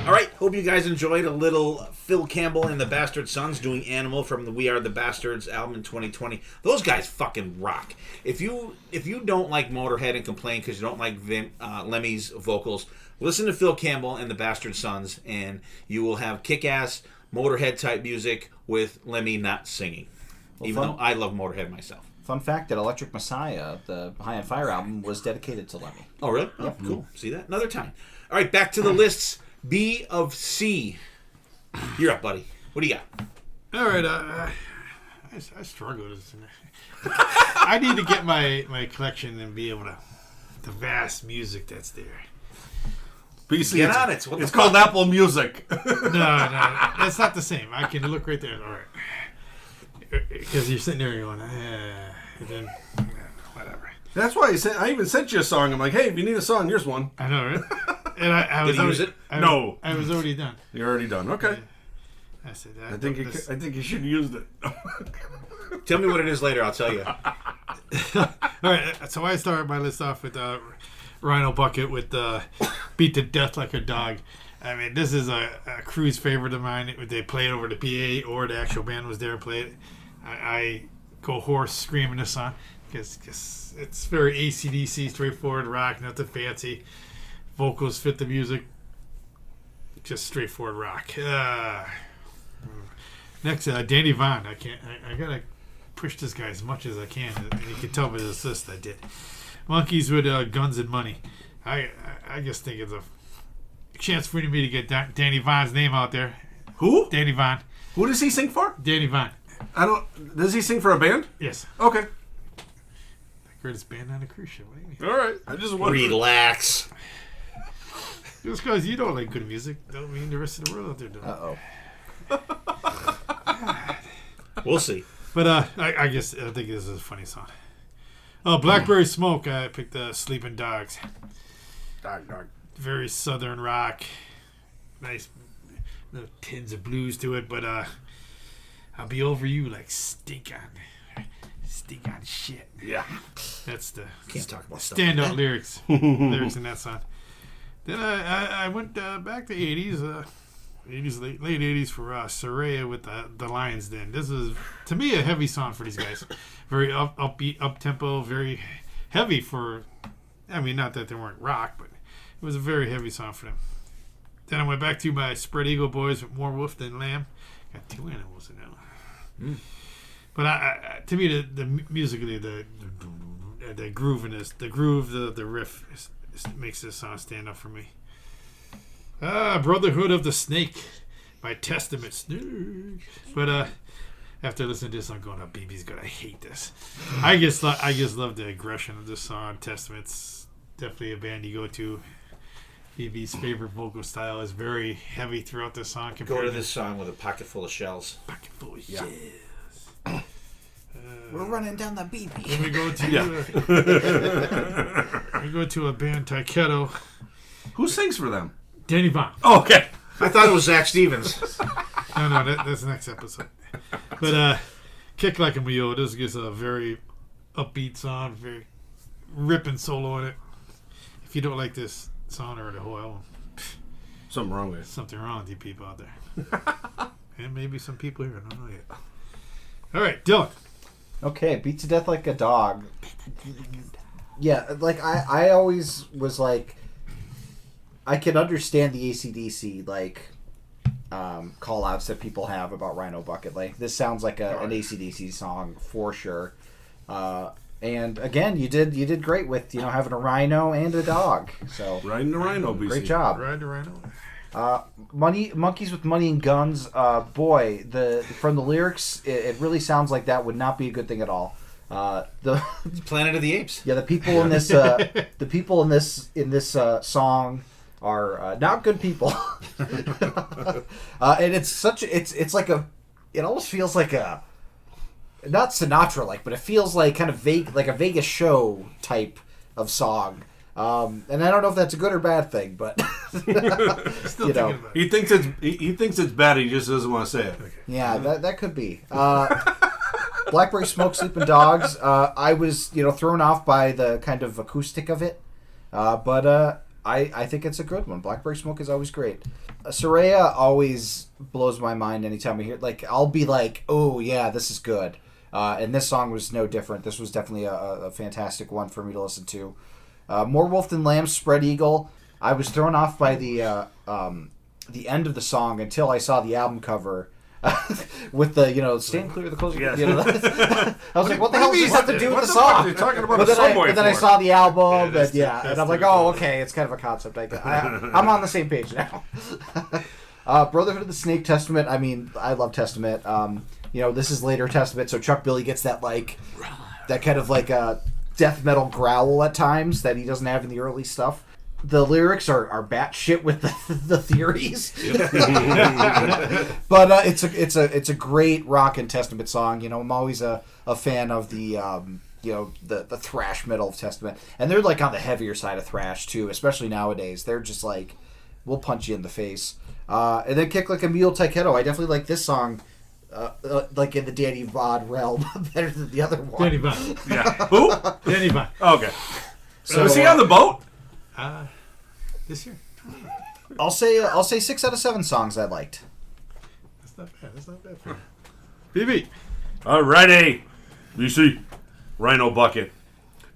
All right, hope you guys enjoyed a little Phil Campbell and the Bastard Sons doing Animal from the We Are the Bastards album in 2020. Those guys fucking rock. If you don't like Motorhead and complain because you don't like Lemmy's vocals, listen to Phil Campbell and the Bastard Sons, and you will have kick-ass Motorhead-type music with Lemmy not singing. Well, even though I love Motorhead myself. Fun fact that Electric Messiah, the High on Fire album, was dedicated to Lemmy. Oh, really? Oh, cool. See that? Another time. All right, back to the lists. B of C. You're up, buddy. What do you got? All right. I struggle with this. I need to get my collection and be able to the vast music that's there. BC, Get on it. It's called Apple Music. No, that's not the same. I can look right there. All right, because you're sitting there going, then whatever. That's why I even sent you a song. I'm like, hey, if you need a song, here's one. I know, right? And I Did you use it? No. I was already done. You're already done. Okay. I said, I think you should have used it. Tell me what it is later. I'll tell you. All right, so I started my list off with Rhino Bucket with Beat to Death Like a Dog. I mean, this is a cruise favorite of mine. They play it over the PA or the actual band was there and played it. I go hoarse screaming this song because it's very AC/DC, straightforward rock, nothing fancy. Vocals fit the music. Just straightforward rock. Next, Danny Vaughn. I gotta push this guy as much as I can, and you can tell by this list I did. Monkeys with Guns and Money. I just think it's a chance for me to get Danny Vaughn's name out there. Who? Danny Vaughn. Who does he sing for? Danny Vaughn. Does he sing for a band? Yes. Okay. The greatest band on a cruise ship. What do you mean? All right. I just want Relax. Just because you don't like good music, don't mean the rest of the world out there don't. Uh-oh. We'll see. But I think this is a funny song. Oh, Blackberry Smoke. I picked Sleeping Dogs. Dog. Very southern rock. Nice little tinge of blues to it, but I'll be over you like stink on shit. Yeah. That's the Can't talk about stuff standout like that. lyrics in that song. Then I went back to 80s, 80s late 80s for Soraya with the Lion's Den. This is, to me, a heavy song for these guys. Very upbeat, up-tempo, very heavy for, I mean, not that they weren't rock, but it was a very heavy song for them. Then I went back to my Spread Eagle Boys with More Wolf Than Lamb. Got two animals in that one. But to me, the musically, the grooviness, the riff makes this song stand up for me. Brotherhood of the Snake by Testament. Snake. But after listening to this, I'm going, oh, BB's good. I hate this. I just love the aggression of this song. Testament's definitely a band you go to. BB's favorite vocal style is very heavy throughout the song. Go to this song with a pocket full of shells. Pocket full of Yeah. shells. We're running down the BB. Then we go to a band, Taiketo. Who sings for them? Danny Vaughn. Oh, okay. I thought it was Zach Stevens. No, that's the next episode. But Kick Like a Mule. This gives a very upbeat song, very ripping solo in it. If you don't like this song or the whole album, Something wrong with it. something wrong with you people out there. And maybe some people here. I don't know yet. All right, Dylan. Okay, Beat to Death Like a Dog. Yeah, like I always was like, I can understand the AC/DC like call outs that people have about Rhino Bucket. Like this sounds like an AC/DC song for sure. And again, you did great with having a rhino and a dog. So Riding the Rhino, BC. great job. Ride the Rhino. Monkeys with Money and Guns. Boy, from the lyrics, it really sounds like that would not be a good thing at all. It's Planet of the Apes. Yeah, the people in this song are not good people. And it's like it almost feels like a, not Sinatra like, but it feels like kind of vague, like a Vegas show type of song. And I don't know if that's a good or bad thing, but Still thinking about it. He thinks it's bad. He just doesn't want to say it. yeah, that could be. Blackberry Smoke, Sleeping Dogs. I was, thrown off by the kind of acoustic of it, but I think it's a good one. Blackberry Smoke is always great. Soraya always blows my mind anytime I hear it. Like, I'll be like, oh, yeah, this is good. And this song was no different. This was definitely a fantastic one for me to listen to. More Wolf Than Lamb, Spread Eagle. I was thrown off by the end of the song until I saw the album cover with the, stand clear of the closing. Yes. I was like, what the hell does this have to do with the song? Are you talking about But then I saw the album, that's and I'm like, oh, okay, it's kind of a concept. I'm on the same page now. Brotherhood of the Snake, Testament. I mean, I love Testament. This is later Testament, so Chuck Billy gets that kind of like a death metal growl at times that he doesn't have in the early stuff. The lyrics are batshit with the theories, but it's a great rock and Testament song. I'm always a fan of the the thrash metal of Testament, and they're like on the heavier side of thrash too, especially nowadays. They're just like, we'll punch you in the face. And then Kick Like a Mule, Taiketo. I definitely like this song. Like in the Danny Vaughn realm, better than the other one. Danny Bannon. Yeah. Who? Danny Bannon. Okay. So was he on the boat? This year. I'll say 6 out of 7 songs I liked. That's not bad for you. BB. Alrighty. You see, Rhino Bucket,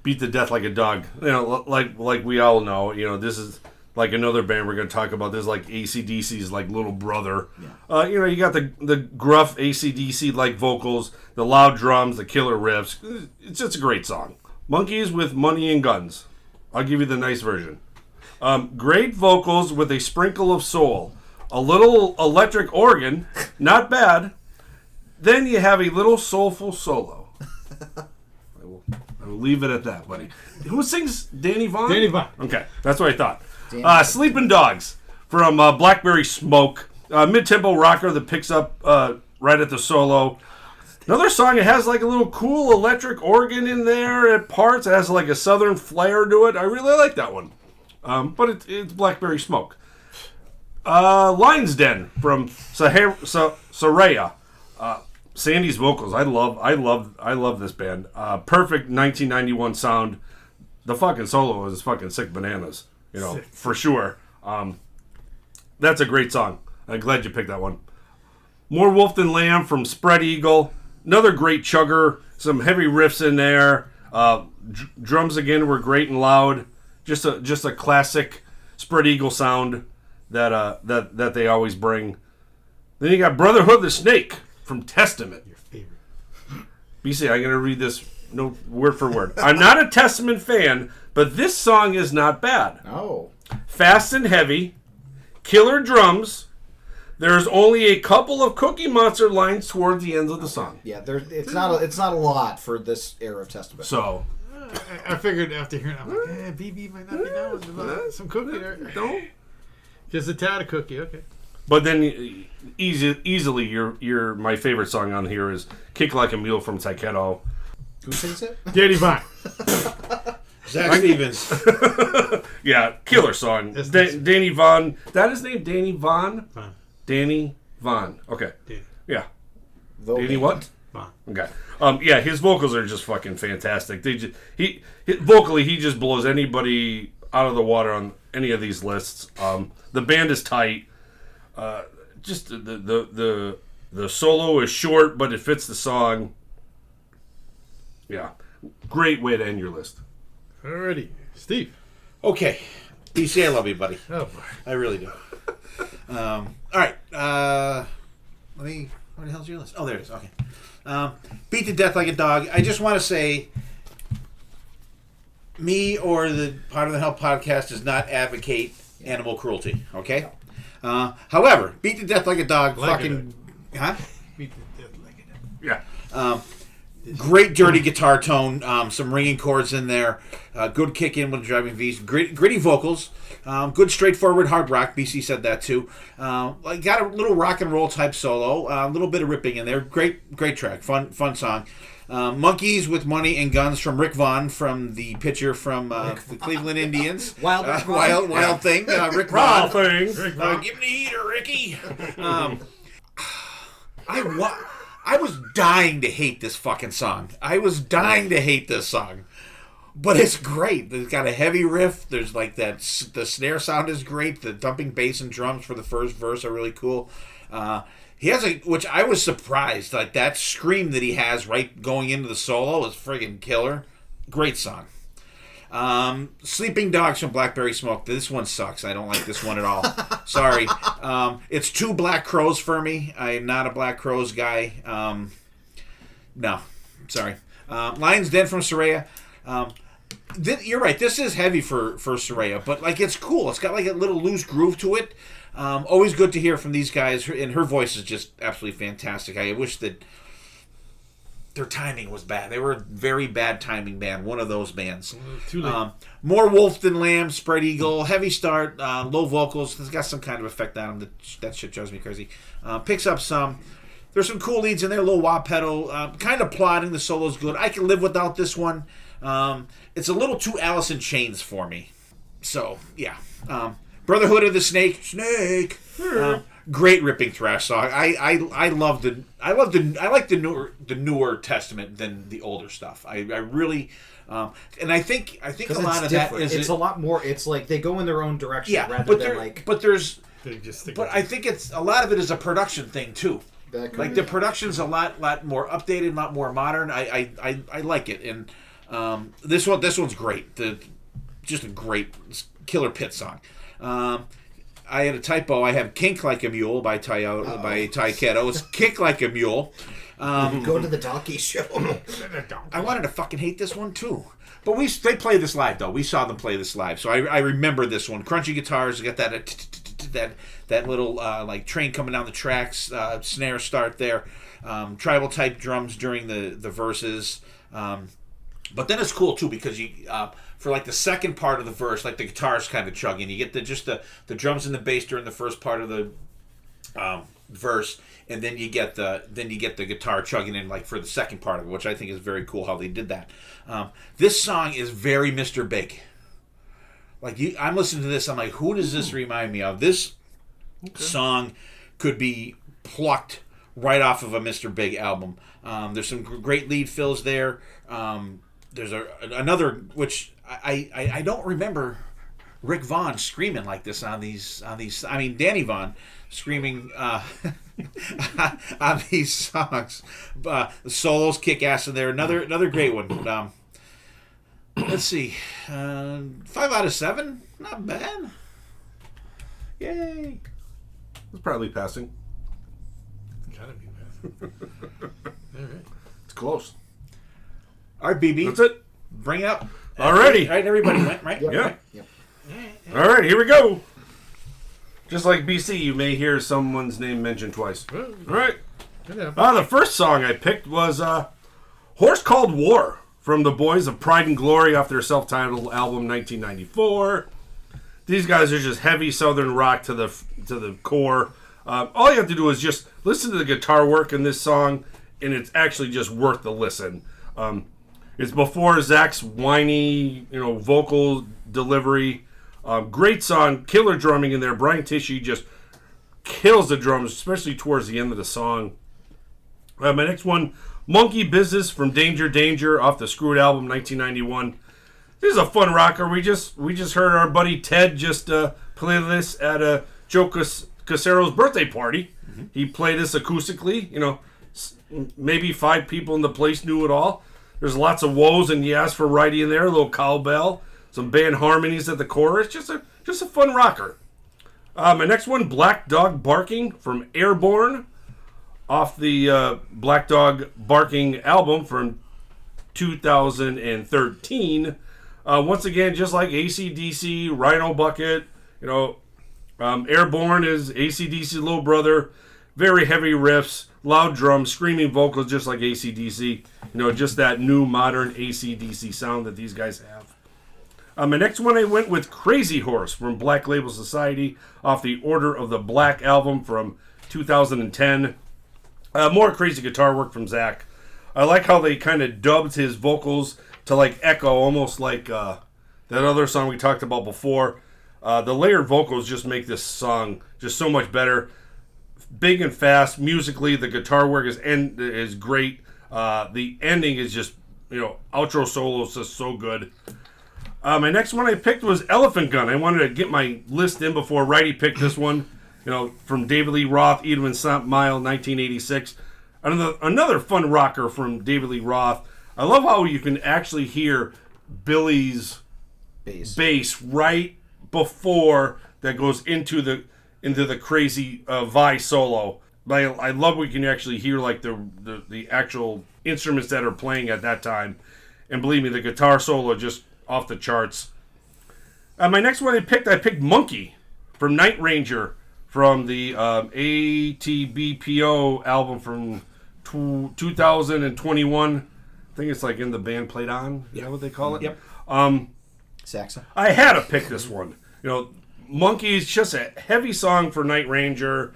Beat to Death Like a Dog. Like we all know, this is like another band we're going to talk about. This is like AC/DC's like little brother. Yeah. You got the gruff AC/DC like vocals, the loud drums, the killer riffs. It's just a great song. Monkeys with Money and Guns. I'll give you the nice version. Great vocals with a sprinkle of soul. A little electric organ, not bad. Then you have a little soulful solo. I will leave it at that, buddy. Who sings Danny Vaughn? Danny Vaughn. Okay, that's what I thought. Sleeping Dogs from Blackberry Smoke. Mid-tempo rocker that picks up right at the solo. Another song, it has like a little cool electric organ in there at parts. It has like a southern flair to it. I really like that one. But it's Blackberry Smoke. Lion's Den from Soraya. Sandy's vocals. I love this band. Perfect 1991 sound. The fucking solo is fucking sick bananas. For sure. That's a great song. I'm glad you picked that one. More Wolf Than Lamb from Spread Eagle. Another great chugger. Some heavy riffs in there. Drums again were great and loud. Just a classic Spread Eagle sound that they always bring. Then you got Brotherhood the Snake from Testament. Your favorite. BC, I'm going to read this word for word. I'm not a Testament fan, but this song is not bad. Oh. Fast and heavy, killer drums. There's only a couple of Cookie Monster lines towards the end of the song. Yeah, it's not a lot for this era of Testament. So I figured after hearing it, I'm like, BB might not be down with some cookie there. No. Just a tad of cookie, okay. But then easily your my favorite song on here is Kick Like a Mule from Taiketo. Who sings it? Danny Vaughn. Zach Stevens. Yeah, killer song. Danny Vaughn. That is name Danny Vaughn? Vaughn. Danny Vaughn. Okay. Danny. Yeah. Vaughn. Danny what? Vaughn. Okay. Yeah, his vocals are just fucking fantastic. Vocally he just blows anybody out of the water on any of these lists. The band is tight. Just the solo is short, but it fits the song. Yeah, great way to end your list. Alrighty, Steve. Okay. DC, I love you, buddy. Oh boy. I really do. All right. Where the hell's your list? Oh, there it is. Okay. Beat to Death Like a Dog. I just want to say, me or the Part of the Hell podcast does not advocate animal cruelty. Okay. However, Beat to Death Like a Dog. Huh? Beat to Death Like a Dog. Yeah. Great dirty guitar tone, some ringing chords in there, good kick in with driving V's, gritty vocals, good straightforward hard rock. BC said that too. Got a little rock and roll type solo, a little bit of ripping in there. Great track, fun song. Monkeys with Money and Guns from Rick Vaughn, from the pitcher from the Cleveland Indians. Wild thing. Rick Wild Vaughn. thing. Give me the heater, Ricky. I was dying to hate this fucking song. I was dying to hate this song. But it's great. It's got a heavy riff. There's like that. The snare sound is great. The dumping bass and drums for the first verse are really cool. He has which I was surprised. Like that scream that he has right going into the solo is friggin' killer. Great song. Sleeping Dogs from Blackberry Smoke. This one sucks. I don't like this one at all. Sorry. It's too Black Crows for me. I am not a Black Crows guy. No. Sorry. Lion's Den from Soraya. You're right. This is heavy for Soraya, but like it's cool. It's got like a little loose groove to it. Always good to hear from these guys, and her voice is just absolutely fantastic. I wish that their timing was bad. They were a very bad timing band. One of those bands. Too late. More wolf than lamb. Spread eagle. Heavy start. Low vocals. It's got some kind of effect on them. That shit drives me crazy. Picks up some. There's some cool leads in there. Low wah pedal. Kind of plodding. The solo's good. I can live without this one. It's a little too Alice in Chains for me. So yeah. Brotherhood of the Snake. Great ripping thrash song. I like the newer Testament than the older stuff. I really and I think a lot of different. that is it's a lot more. It's like they go in their own direction rather than like. But there's. They just stick But with I it. think it's a lot of it is a production thing too. Like the production's a lot more updated, a lot more modern. I like it, and this one's great. Just a great killer pit song. I had a typo. I have "Kink Like a Mule" by Ty Ketto. It's "Kick Like a Mule." Go to the donkey show. I wanted to fucking hate this one too. But they play this live though. We saw them play this live, so I remember this one. Crunchy guitars, got that little like train coming down the tracks, snare start there, tribal type drums during the verses. But then it's cool too because you for like the second part of the verse, like the guitar's kind of chugging. You get the drums and the bass during the first part of the verse, and then you get the guitar chugging in like for the second part of it, which I think is very cool how they did that. This song is very Mr. Big. Like I'm listening to this, I'm like, who does this remind me of? This song could be plucked right off of a Mr. Big album. There's some great lead fills there. There's another which I don't remember Rick Vaughn screaming like this on these. I mean Danny Vaughn screaming on these songs. The solos kick ass in there. Another great one. Let's see, 5 out of 7, not bad. Yay! It's probably passing. Gotta be bad. All right. It's close. All right, BB. That's it. Bring it up. Alrighty. Right, everybody went, right? Yep. Yeah. Right. Yep. All right, here we go. Just like BC, you may hear someone's name mentioned twice. Well, All right. good happen. The first song I picked was Horse Called War from the Boys of Pride and Glory off their self-titled album 1994. These guys are just heavy southern rock to the core. All you have to do is just listen to the guitar work in this song, and it's actually just worth the listen. It's before Zach's whiny, vocal delivery. Great song, killer drumming in there. Brian Tishy just kills the drums, especially towards the end of the song. My next one, Monkey Business from Danger Danger off the Screwed album 1991. This is a fun rocker. We just heard our buddy Ted just play this at Joe Casero's birthday party. Mm-hmm. He played this acoustically. Maybe 5 people in the place knew it all. There's lots of woes and yes for Wrighty in there, a little cowbell, some band harmonies at the chorus. Just a fun rocker. My next one, Black Dog Barking from Airborne off the Black Dog Barking album from 2013. Once again, just like AC/DC, Rhino Bucket, Airborne is AC/DC little brother. Very heavy riffs, loud drums, screaming vocals, just like AC/DC. Just that new modern AC/DC sound that these guys have. My next one, I went with Crazy Horse from Black Label Society off the Order of the Black album from 2010. More crazy guitar work from Zach. I like how they kind of dubbed his vocals to like echo, almost like that other song we talked about before. The layered vocals just make this song just so much better. big and fast. Musically, the guitar work is great. The ending is just, outro solo is just so good. My next one I picked was Elephant Gun. I wanted to get my list in before Wrighty picked this one. From David Lee Roth, Edwin St. Mile, 1986. Another fun rocker from David Lee Roth. I love how you can actually hear Billy's bass right before that goes into the crazy Vi solo. But I love we can actually hear like the actual instruments that are playing at that time. And believe me, the guitar solo just off the charts. My next one I picked Monkey from Night Ranger from the ATBPO album from 2021. I think it's like In the Band Played On. Is that what they call it? Yep. Saxon. I had to pick this one. Monkey is just a heavy song for Night Ranger.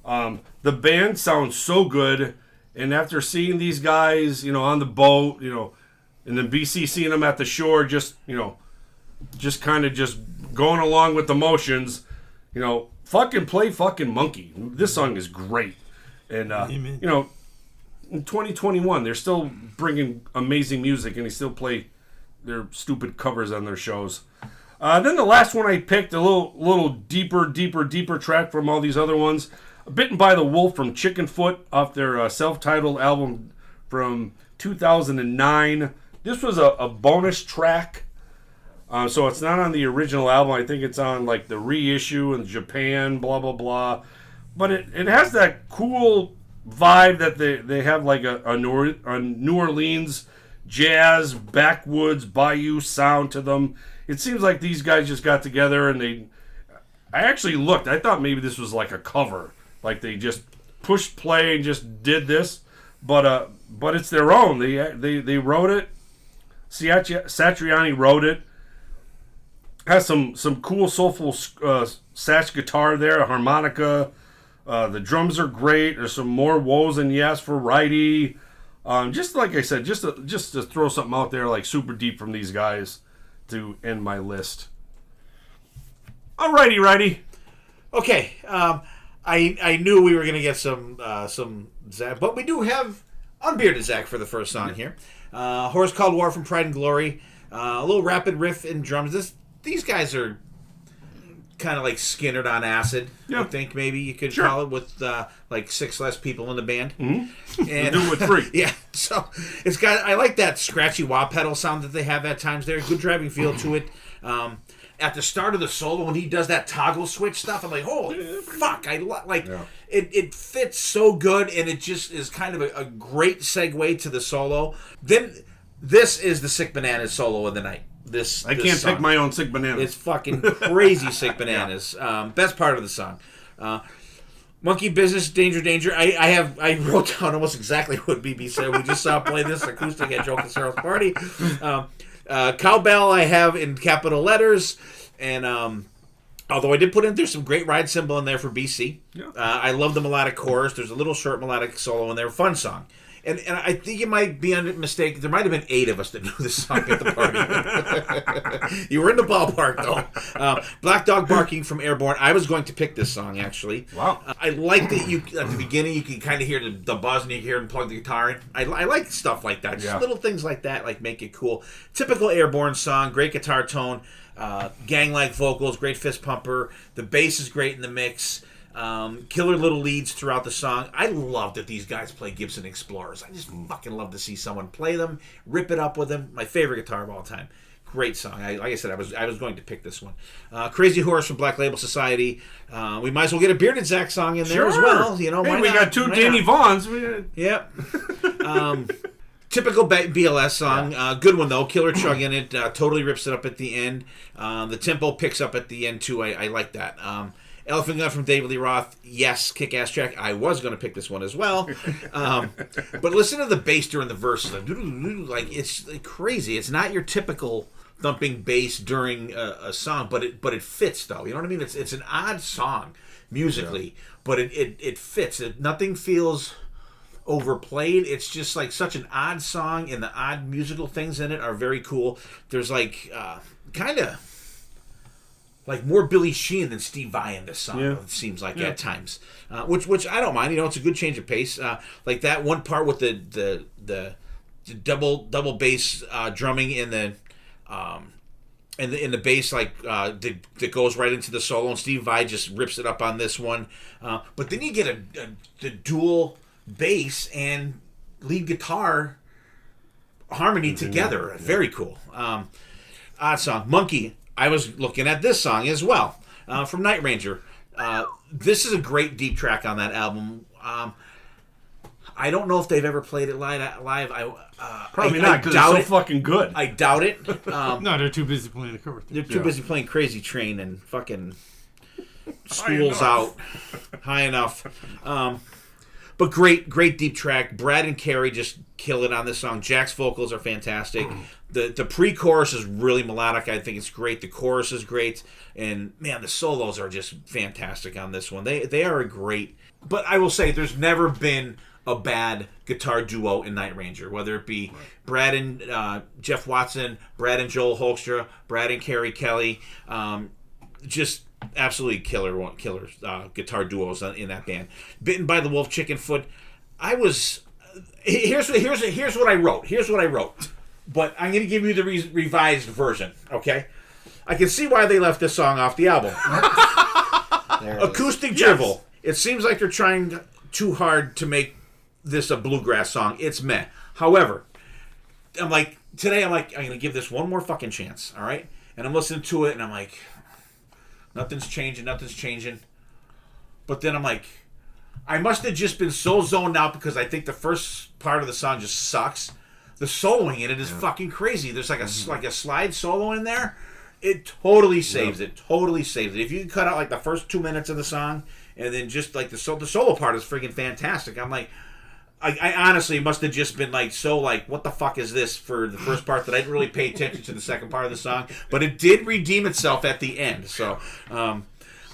The band sounds so good. And after seeing these guys, on the boat, and then BC seeing them at the shore, just kind of just going along with the motions, fucking play fucking Monkey. This song is great. And, in 2021, they're still bringing amazing music, and they still play their stupid covers on their shows. Then the last one I picked, a little deeper track from all these other ones. Bitten by the Wolf from Chickenfoot off their self-titled album from 2009. This was a bonus track, so it's not on the original album. I think it's on like the reissue in Japan, blah, blah, blah. But it has that cool vibe that they have like a New Orleans jazz, backwoods, bayou sound to them. It seems like these guys just got together and I actually looked. I thought maybe this was like a cover. Like they just pushed play and just did this. But it's their own. They wrote it. Satriani wrote it. Has some cool soulful Satch guitar there, a harmonica. The drums are great. There's some more woes and yes for Wrighty. Just like I said, just to throw something out there like super deep from these guys to end my list. Alrighty, Wrighty. Okay. I knew we were going to get some Zach, but we do have unbearded Zach for the first song here. Horse Called War from Pride and Glory. A little rapid riff and drums. These guys are kind of like Skinnered on acid. I think maybe you could call it, with like 6 less people in the band. Mm-hmm. And do it with 3. Yeah, so it's got. I like that scratchy wah pedal sound that they have at times there. Good driving feel to it. At the start of the solo, when he does that toggle switch stuff, I'm like, holy fuck! It fits so good, and it just is kind of a great segue to the solo. Then this is the Sick Bananas solo of the night. I can't pick my own Sick Bananas. It's fucking crazy Sick Bananas. Best part of the song. Monkey Business, Danger. I wrote down almost exactly what BB said. We just saw play this acoustic at Joe Casero's party. Cowbell I have in capital letters, and although I did put in there some great ride cymbal in there for BC. Yeah. I love the melodic chorus. There's a little short melodic solo in there. Fun song. And I think it might be a mistake. There might have been 8 of us that knew this song at the party. You were in the ballpark, though. Black Dog Barking from Airborne. I was going to pick this song, actually. Wow. I like that at the beginning, you can kind of hear the buzz and you hear him plug the guitar in. I like stuff like that. Just little things like that, like make it cool. Typical Airborne song. Great guitar tone. Gang-like vocals. Great fist pumper. The bass is great in the mix. Killer little leads throughout the song. I love that these guys play Gibson Explorers. I just fucking love to see someone play them, rip it up with them. My favorite guitar of all time. Great song. Like I said, I was going to pick this one. Crazy Horse from Black Label Society. We might as well get a Bearded Zach song in there as well. Hey, we got 2 Danny Vaughns. Yep. Typical BLS song. Good one, though. Killer chug in it. Totally rips it up at the end. The tempo picks up at the end, too. I like that. Elephant Gun from David Lee Roth. Yes, kick-ass track. I was going to pick this one as well. But listen to the bass during the verses. Like, it's crazy. It's not your typical thumping bass during a song, but it fits, though. You know what I mean? It's an odd song musically, but it fits. Nothing feels overplayed. It's just like such an odd song, and the odd musical things in it are very cool. There's like kind of like more Billy Sheehan than Steve Vai in this song. Yeah. It seems like at times, which I don't mind. It's a good change of pace. Like that one part with the double bass drumming in the in the bass, like that goes right into the solo, and Steve Vai just rips it up on this one. But then you get the dual bass and lead guitar harmony together. Very cool. Odd song. Monkey. I was looking at this song as well from Night Ranger. This is a great deep track on that album. I don't know if they've ever played it live. Probably not, because it's so fucking good. I doubt it. No, they're too busy playing the cover. They're too busy playing Crazy Train and fucking School's Out. High enough. But great deep track. Brad and Carrie just kill it on this song. Jack's vocals are fantastic. The pre-chorus is really melodic. I think it's great. The chorus is great. And, man, the solos are just fantastic on this one. They are a great... But I will say, there's never been a bad guitar duo in Night Ranger, whether it be Brad and Jeff Watson, Brad and Joel Hoekstra, Brad and Carrie Kelly. Just absolutely killer guitar duos in that band. Bitten by the Wolf, Chickenfoot. Here's what I wrote. But I'm going to give you the revised version, okay? I can see why they left this song off the album. Acoustic drivel. It seems like they're trying too hard to make this a bluegrass song. It's meh. However, today I'm going to give this one more fucking chance, all right? And I'm listening to it, and I'm like, nothing's changing. But then I'm like, I must have just been so zoned out because I think the first part of the song just sucks. The soloing in it is fucking crazy. There's like a slide solo in there. It totally saves it. Totally saves it. If you cut out like the first 2 minutes of the song and then just like the solo part is freaking fantastic. I'm like, I honestly must have just been like so like, what the fuck is this for the first part that I didn't really pay attention to the second part of the song. But it did redeem itself at the end. So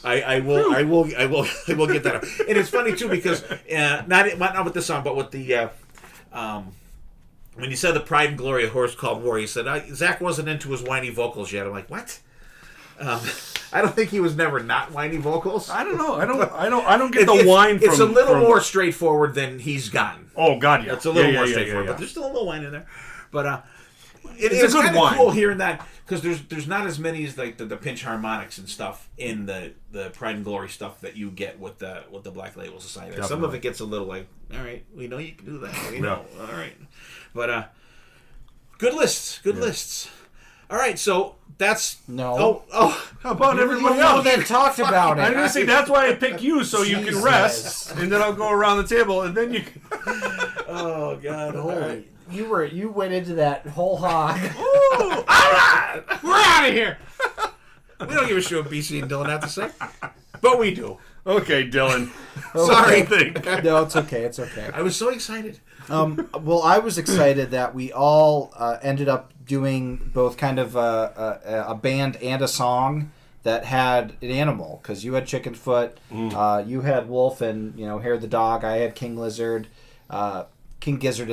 I will get that up. And it's funny too because not with this song, but with the when you said the Pride and Glory of Horse Called War, you said Zach wasn't into his whiny vocals yet. I'm like, what? I don't think he was never not whiny vocals. I don't know. I don't get the whine from... It's a little more straightforward than he's gotten. Oh, God, yeah. It's a little more straightforward, but there's still a little whine in there. But it's a good whine. Cool hearing that, because there's not as many as like the pinch harmonics and stuff in the Pride and Glory stuff that you get with the Black Label Society. Definitely. Some of it gets a little like, all right, we know you can do that. We know. All right. But good lists. All right, so that's... No. Oh, how about everybody else? that talked about it. I'm going to say that's why I pick you, so you can rest, and then I'll go around the table, and then you can... Oh, God. Holy. You went into that whole hog. Ooh, all right. We're out of here. We don't give a shit what BC and Dylan have to say, but we do. Okay, Dylan. Sorry. No, it's okay. I was so excited. Well, I was excited that we all ended up doing both kind of a band and a song that had an animal, because you had Chickenfoot, you had Wolf and Hair the Dog, I had King Gizzard and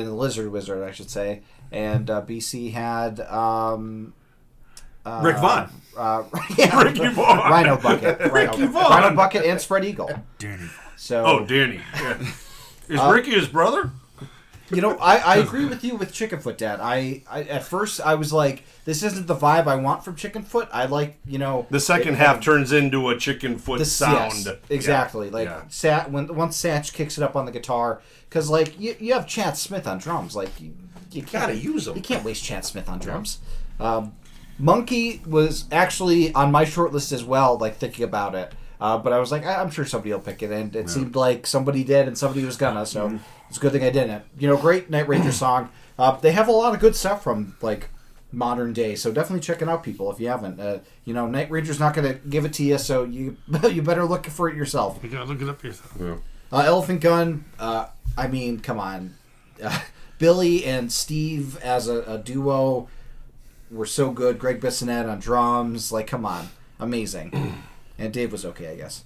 the Lizard Wizard, I should say, and BC had Rick Vaughn. Ricky Vaughn. Rhino Bucket. Ricky Vaughn. Rhino Bucket and Spread Eagle. Danny. So, Danny. Yeah. Is Ricky his brother? I agree with you with Chickenfoot, Dad. I at first I was like, this isn't the vibe I want from Chickenfoot. I like, the second half turns into a Chickenfoot sound. Yes, exactly. Once Satch kicks it up on the guitar, because you have Chad Smith on drums. Like you gotta use him. You can't waste Chad Smith on drums. Monkey was actually on my short list as well. Like thinking about it. But I was like, I'm sure somebody will pick it, and it seemed like somebody did, and somebody was gonna. So it's a good thing I didn't. Great Night Ranger song. They have a lot of good stuff from modern day, so definitely check it out, people, if you haven't. Night Ranger's not gonna give it to you, so you better look for it yourself. You gotta look it up yourself. Yeah. Elephant Gun. I mean, come on, Billy and Steve as a duo were so good. Greg Bissonette on drums. Come on, amazing. And Dave was okay, I guess.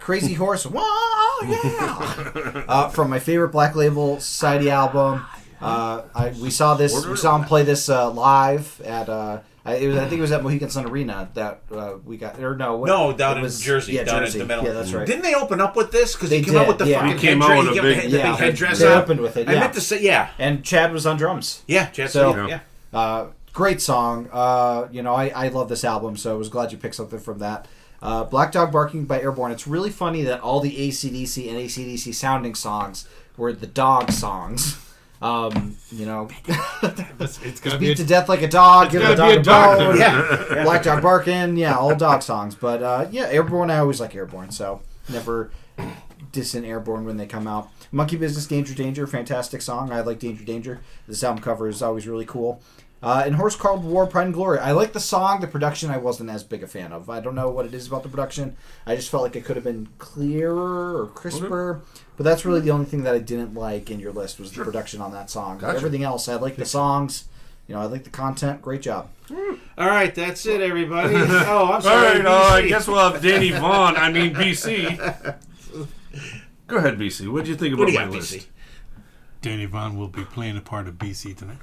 Crazy Horse, whoa, yeah! From my favorite Black Label Society album. We saw him play this live at I think it was at Mohegan Sun Arena that we got. Or no, No, down it in Jersey. Yeah, down Jersey. in the middle. Yeah, that's right. Didn't they open up with this? Because They he came out did, with the yeah. fucking He came out with a headdress. big- The yeah, big headdress. they on. opened with it, I yeah. meant to say, yeah. And Chad was on drums. Yeah, Chad. So- yeah. Great song. I love this album, so I was glad you picked something from that. Black Dog Barking by Airborne. It's really funny that all the AC/DC and AC/DC sounding songs were the dog songs. It's gonna be Beat to death like a dog, give a gotta be dog a a bone. dog. Yeah. Black Dog Barking, all dog songs. But Airborne, I always like Airborne, so never dissing Airborne when they come out. Monkey Business, Danger Danger, fantastic song. I like Danger Danger. This album cover is always really cool. And Horse Called War, Pride and Glory. I like the song. The production I wasn't as big a fan of. I don't know what it is about the production. I just felt like it could have been clearer or crisper. But that's really the only thing that I didn't like in your list was the production on that song. Gotcha. Everything else, I like the songs. I like the content. Great job. All right, that's it, everybody. Oh, I'm All sorry. right, I BC. guess we'll have Danny Vaughn. I mean, BC. Go ahead, BC. What do you think What about do you my got, list? BC? Danny Vaughn will be playing a part of BC tonight.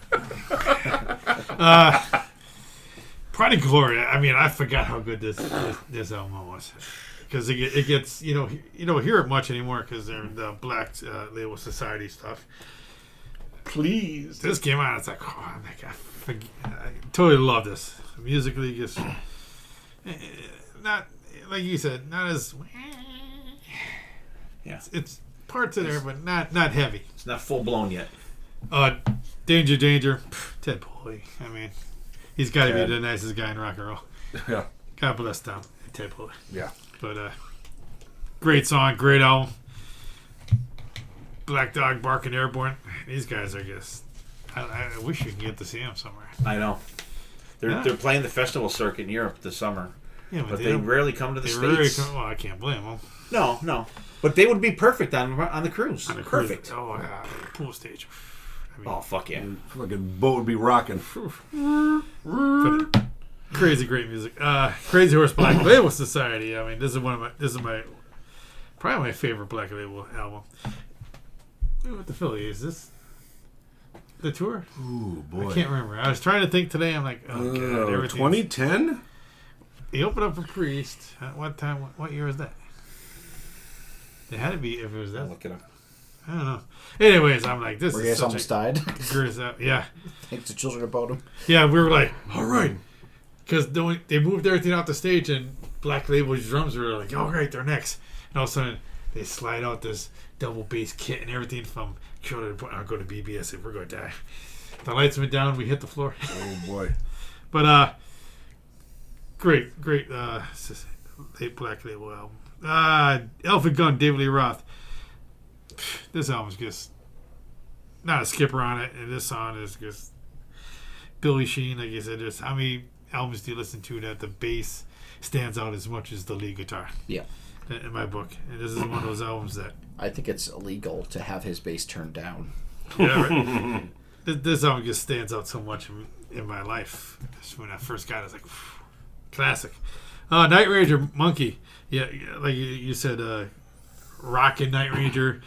Pride and Glory. I mean, I forgot how good this album was, because it gets you don't hear it much anymore because they're the Black Label Society stuff. Please. This came out. It's like, I totally love this. Musically, just not like you said, not as. Yeah. It's parts in there, but not heavy. It's not full blown yet. Danger Danger, Ted Poley. I mean, he's got to be Ted. the nicest guy in rock and roll. Yeah. God bless them, Ted Poley. Yeah. But great song, great album. Black Dog Barking Airborne. These guys are just. I wish you could get to see them somewhere. I know. They're playing the festival circuit in Europe this summer, Yeah, but they rarely come to the States. Well, I can't blame them. No. But they would be perfect on the cruise. On the Perfect. cruise. Oh, yeah. Pool stage. I mean, Oh, fuck yeah. Fucking boat would be rocking. but crazy great music. Crazy Horse Black Label Society. I mean, this is probably my favorite Black Label album. What the Philly is this? The tour? Ooh, boy. I can't remember. I was trying to think today. I'm like, oh god, everything's- 2010? They opened up for Priest. At what time? What year was that? It had to be if it was I'll that. look it up. I don't know. Anyways, I'm like, this Where is you guys such almost a died. great out. Yeah, Thanks to children about him. yeah. We were like, all right, because they moved everything off the stage, and Black Label's drums were like, all right, they're next. And all of a sudden, they slide out this double bass kit and everything from children. I'll go to BBS if we're going to die. The lights went down. We hit the floor. Oh, boy. But great Black Label album. Elephant Gun, David Lee Roth. This album's just not a skipper on it, and this song is just Billy Sheen. Like I said, just how many albums do you listen to that the bass stands out as much as the lead guitar? Yeah. In my book, and this is one of those albums that I think it's illegal to have his bass turned down. yeah, right. This album just stands out so much in my life. Just when I first got it, I was like, classic. Night Ranger, Monkey. Yeah, like you said, rockin' Night Ranger,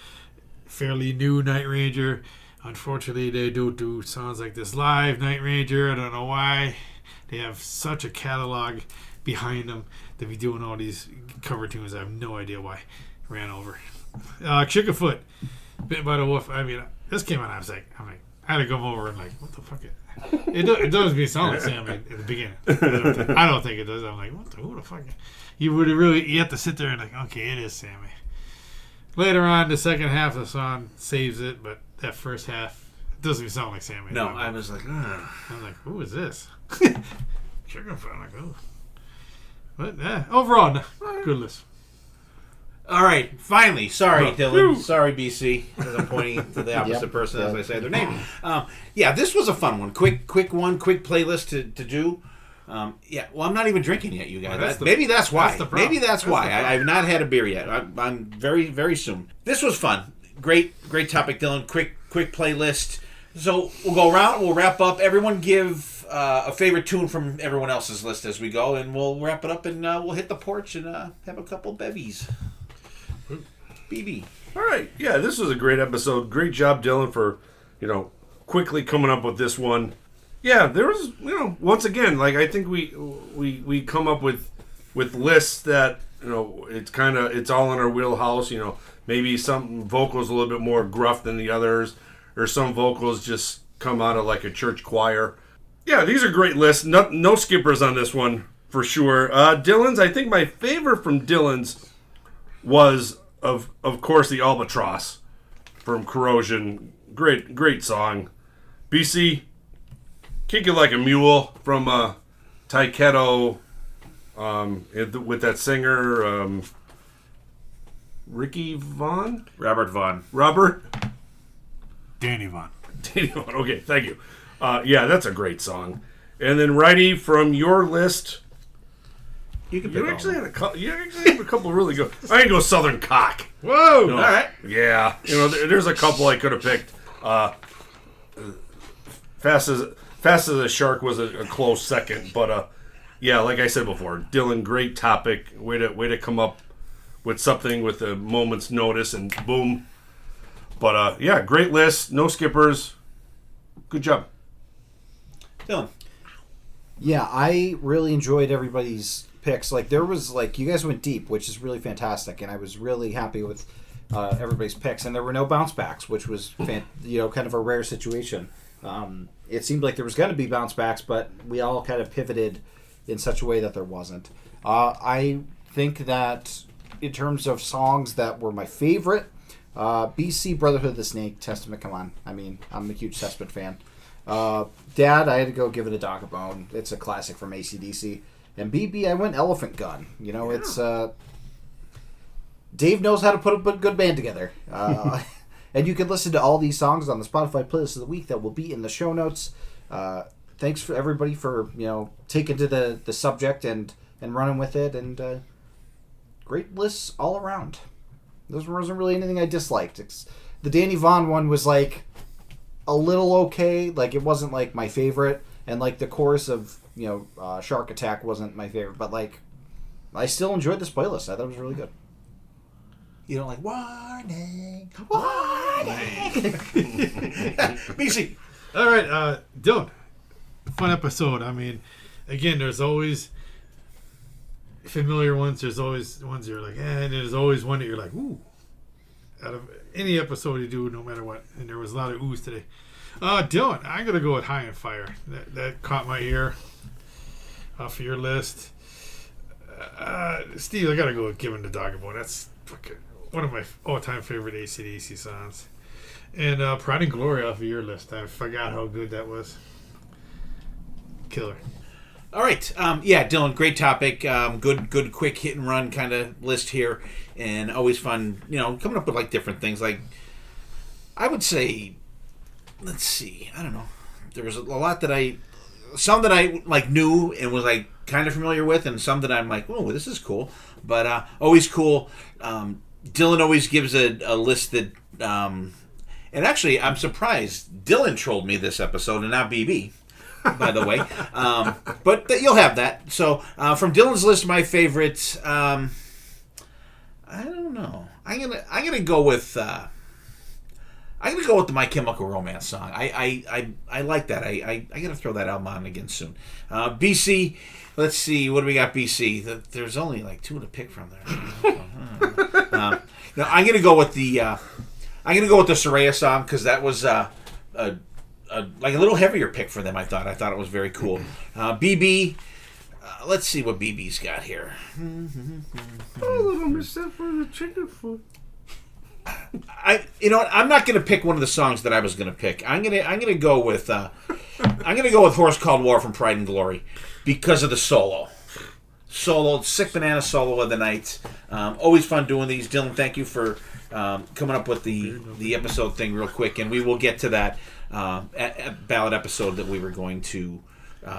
fairly new Night Ranger. Unfortunately, they do songs like this live. Night Ranger, I don't know why. They have such a catalog behind them to be doing all these cover tunes. I have no idea why. Ran over. Chickenfoot, Bitten by the Wolf. I mean, this came out. I had to come over and like, what the fuck? It does me sound like Sammy in the beginning. I don't think it does. I'm like, who the fuck? You have to sit there and like, okay, it is Sammy. Later on, the second half of the song saves it, but that first half, it doesn't even sound like Sammy. No, I was like, I'm like, who is this? Chickenfoot. I'm like, oh. But overall, good list. all right, finally. Sorry, Oh, Dylan. whew. Sorry, BC. As I'm pointing to the opposite Yep. person as I say their name. Yeah, this was a fun one. Quick playlist to do. Yeah, well, I'm not even drinking yet, you guys. Maybe that's why. that's the problem. Maybe that's why. the problem. I've not had a beer yet. I'm very, very soon. This was fun. Great topic, Dylan. Quick playlist. So we'll go around. We'll wrap up. Everyone give a favorite tune from everyone else's list as we go, and we'll wrap it up, and we'll hit the porch and have a couple bevies. BB. All right. Yeah, this was a great episode. Great job, Dylan, for, quickly coming up with this one. Yeah, there was, once again, like I think we come up with lists that, it's all in our wheelhouse. Maybe some vocals a little bit more gruff than the others, or some vocals just come out of like a church choir. Yeah, these are great lists. No skippers on this one for sure. Dylan's, I think my favorite from Dylan's was of course the Albatross from Corrosion. Great song. BC, Kick It Like a Mule from Taiketo, with that singer Robert Vaughn. Danny Vaughn. Okay, thank you. Yeah, that's a great song. And then Wrighty, from your list, you actually have a couple really good. I'm gonna go Southern Cock. Whoa! All right. Yeah, there's a couple I could have picked. Fast as a Shark was a close second, but yeah, like I said before, Dylan, great topic. Way to come up with something with a moment's notice, and boom. But yeah, great list. No skippers. Good job. Dylan. Yeah, I really enjoyed everybody's picks. Like, there was, you guys went deep, which is really fantastic, and I was really happy with everybody's picks. And there were no bounce backs, which was, kind of a rare situation. It seemed like there was going to be bounce backs, but we all kind of pivoted in such a way that there wasn't. I think that in terms of songs that were my favorite, BC, Brotherhood of the Snake, Testament, come on. I mean, I'm a huge Testament fan. Dad, I had to go give it a dog a bone. It's a classic from AC/DC. And BB, I went Elephant Gun. It's... Dave knows how to put a good band together. And you can listen to all these songs on the Spotify playlist of the week that will be in the show notes. Thanks for everybody for, taking to the subject and running with it. And great lists all around. There wasn't really anything I disliked. The Danny Vaughn one was a little okay. It wasn't my favorite. And the chorus of, Shark Attack wasn't my favorite. But I still enjoyed this playlist. I thought it was really good. You don't like warning. BC. All right, Dylan. Fun episode. I mean, again, there's always familiar ones. There's always ones you're like, and there's always one that you're like, ooh. Out of any episode you do, no matter what. And there was a lot of oohs today. Dylan, I'm going to go with High on Fire. That caught my ear off of your list. Steve, I got to go with Giving the Dog a Bone. That's fucking one of my all-time favorite AC/DC songs. And Pride and Glory off of your list. I forgot how good that was. Killer. All right. Yeah, Dylan, great topic. Good, quick hit and run kind of list here. And always fun, coming up with different things. I would say, let's see, I don't know. There was a lot that some that I knew and was kind of familiar with, and some that I'm oh, this is cool. But always cool. Dylan always gives a list that, and actually I'm surprised Dylan trolled me this episode and not BB. By the way, but you'll have that. So from Dylan's list, my favorites. I don't know. I'm gonna go with the My Chemical Romance song. I like that. I gotta throw that album on again soon. BC. Let's see. What do we got? BC. There's only 2 to pick from there. No, I'm gonna go with the Soraya song because that was a little heavier pick for them. I thought it was very cool. BB, let's see what BB's got here. I'm not going to pick one of the songs that I was going to pick. I'm going to go with Horse Called War from Pride and Glory because of the solo, Sick Banana solo of the night. Always fun doing these. Dylan, thank you for coming up with the episode thing real quick, and we will get to that. Ballad episode that we were going to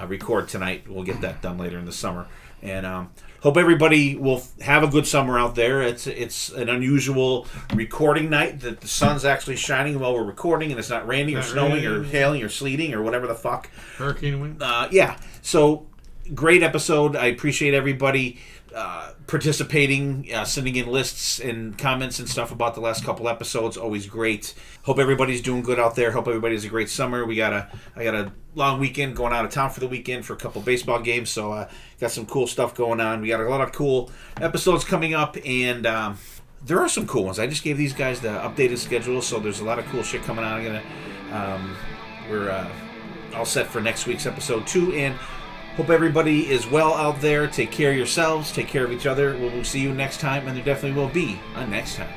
record tonight. We'll get that done later in the summer, and hope everybody will have a good summer out there. It's an unusual recording night that the sun's actually shining while we're recording, and it's not raining or snowing or hailing or sleeting or whatever the fuck. Hurricane wind. Yeah. So great episode. I appreciate everybody participating, sending in lists and comments and stuff about the last couple episodes. Always great. Hope everybody's doing good out there. Hope everybody has a great summer. I got a long weekend, going out of town for the weekend for a couple baseball games, so got some cool stuff going on. We got a lot of cool episodes coming up, and there are some cool ones. I just gave these guys the updated schedule, so there's a lot of cool shit coming on. We're all set for next week's episode 2, and hope everybody is well out there. Take care of yourselves. Take care of each other. We'll see you next time, and there definitely will be a next time.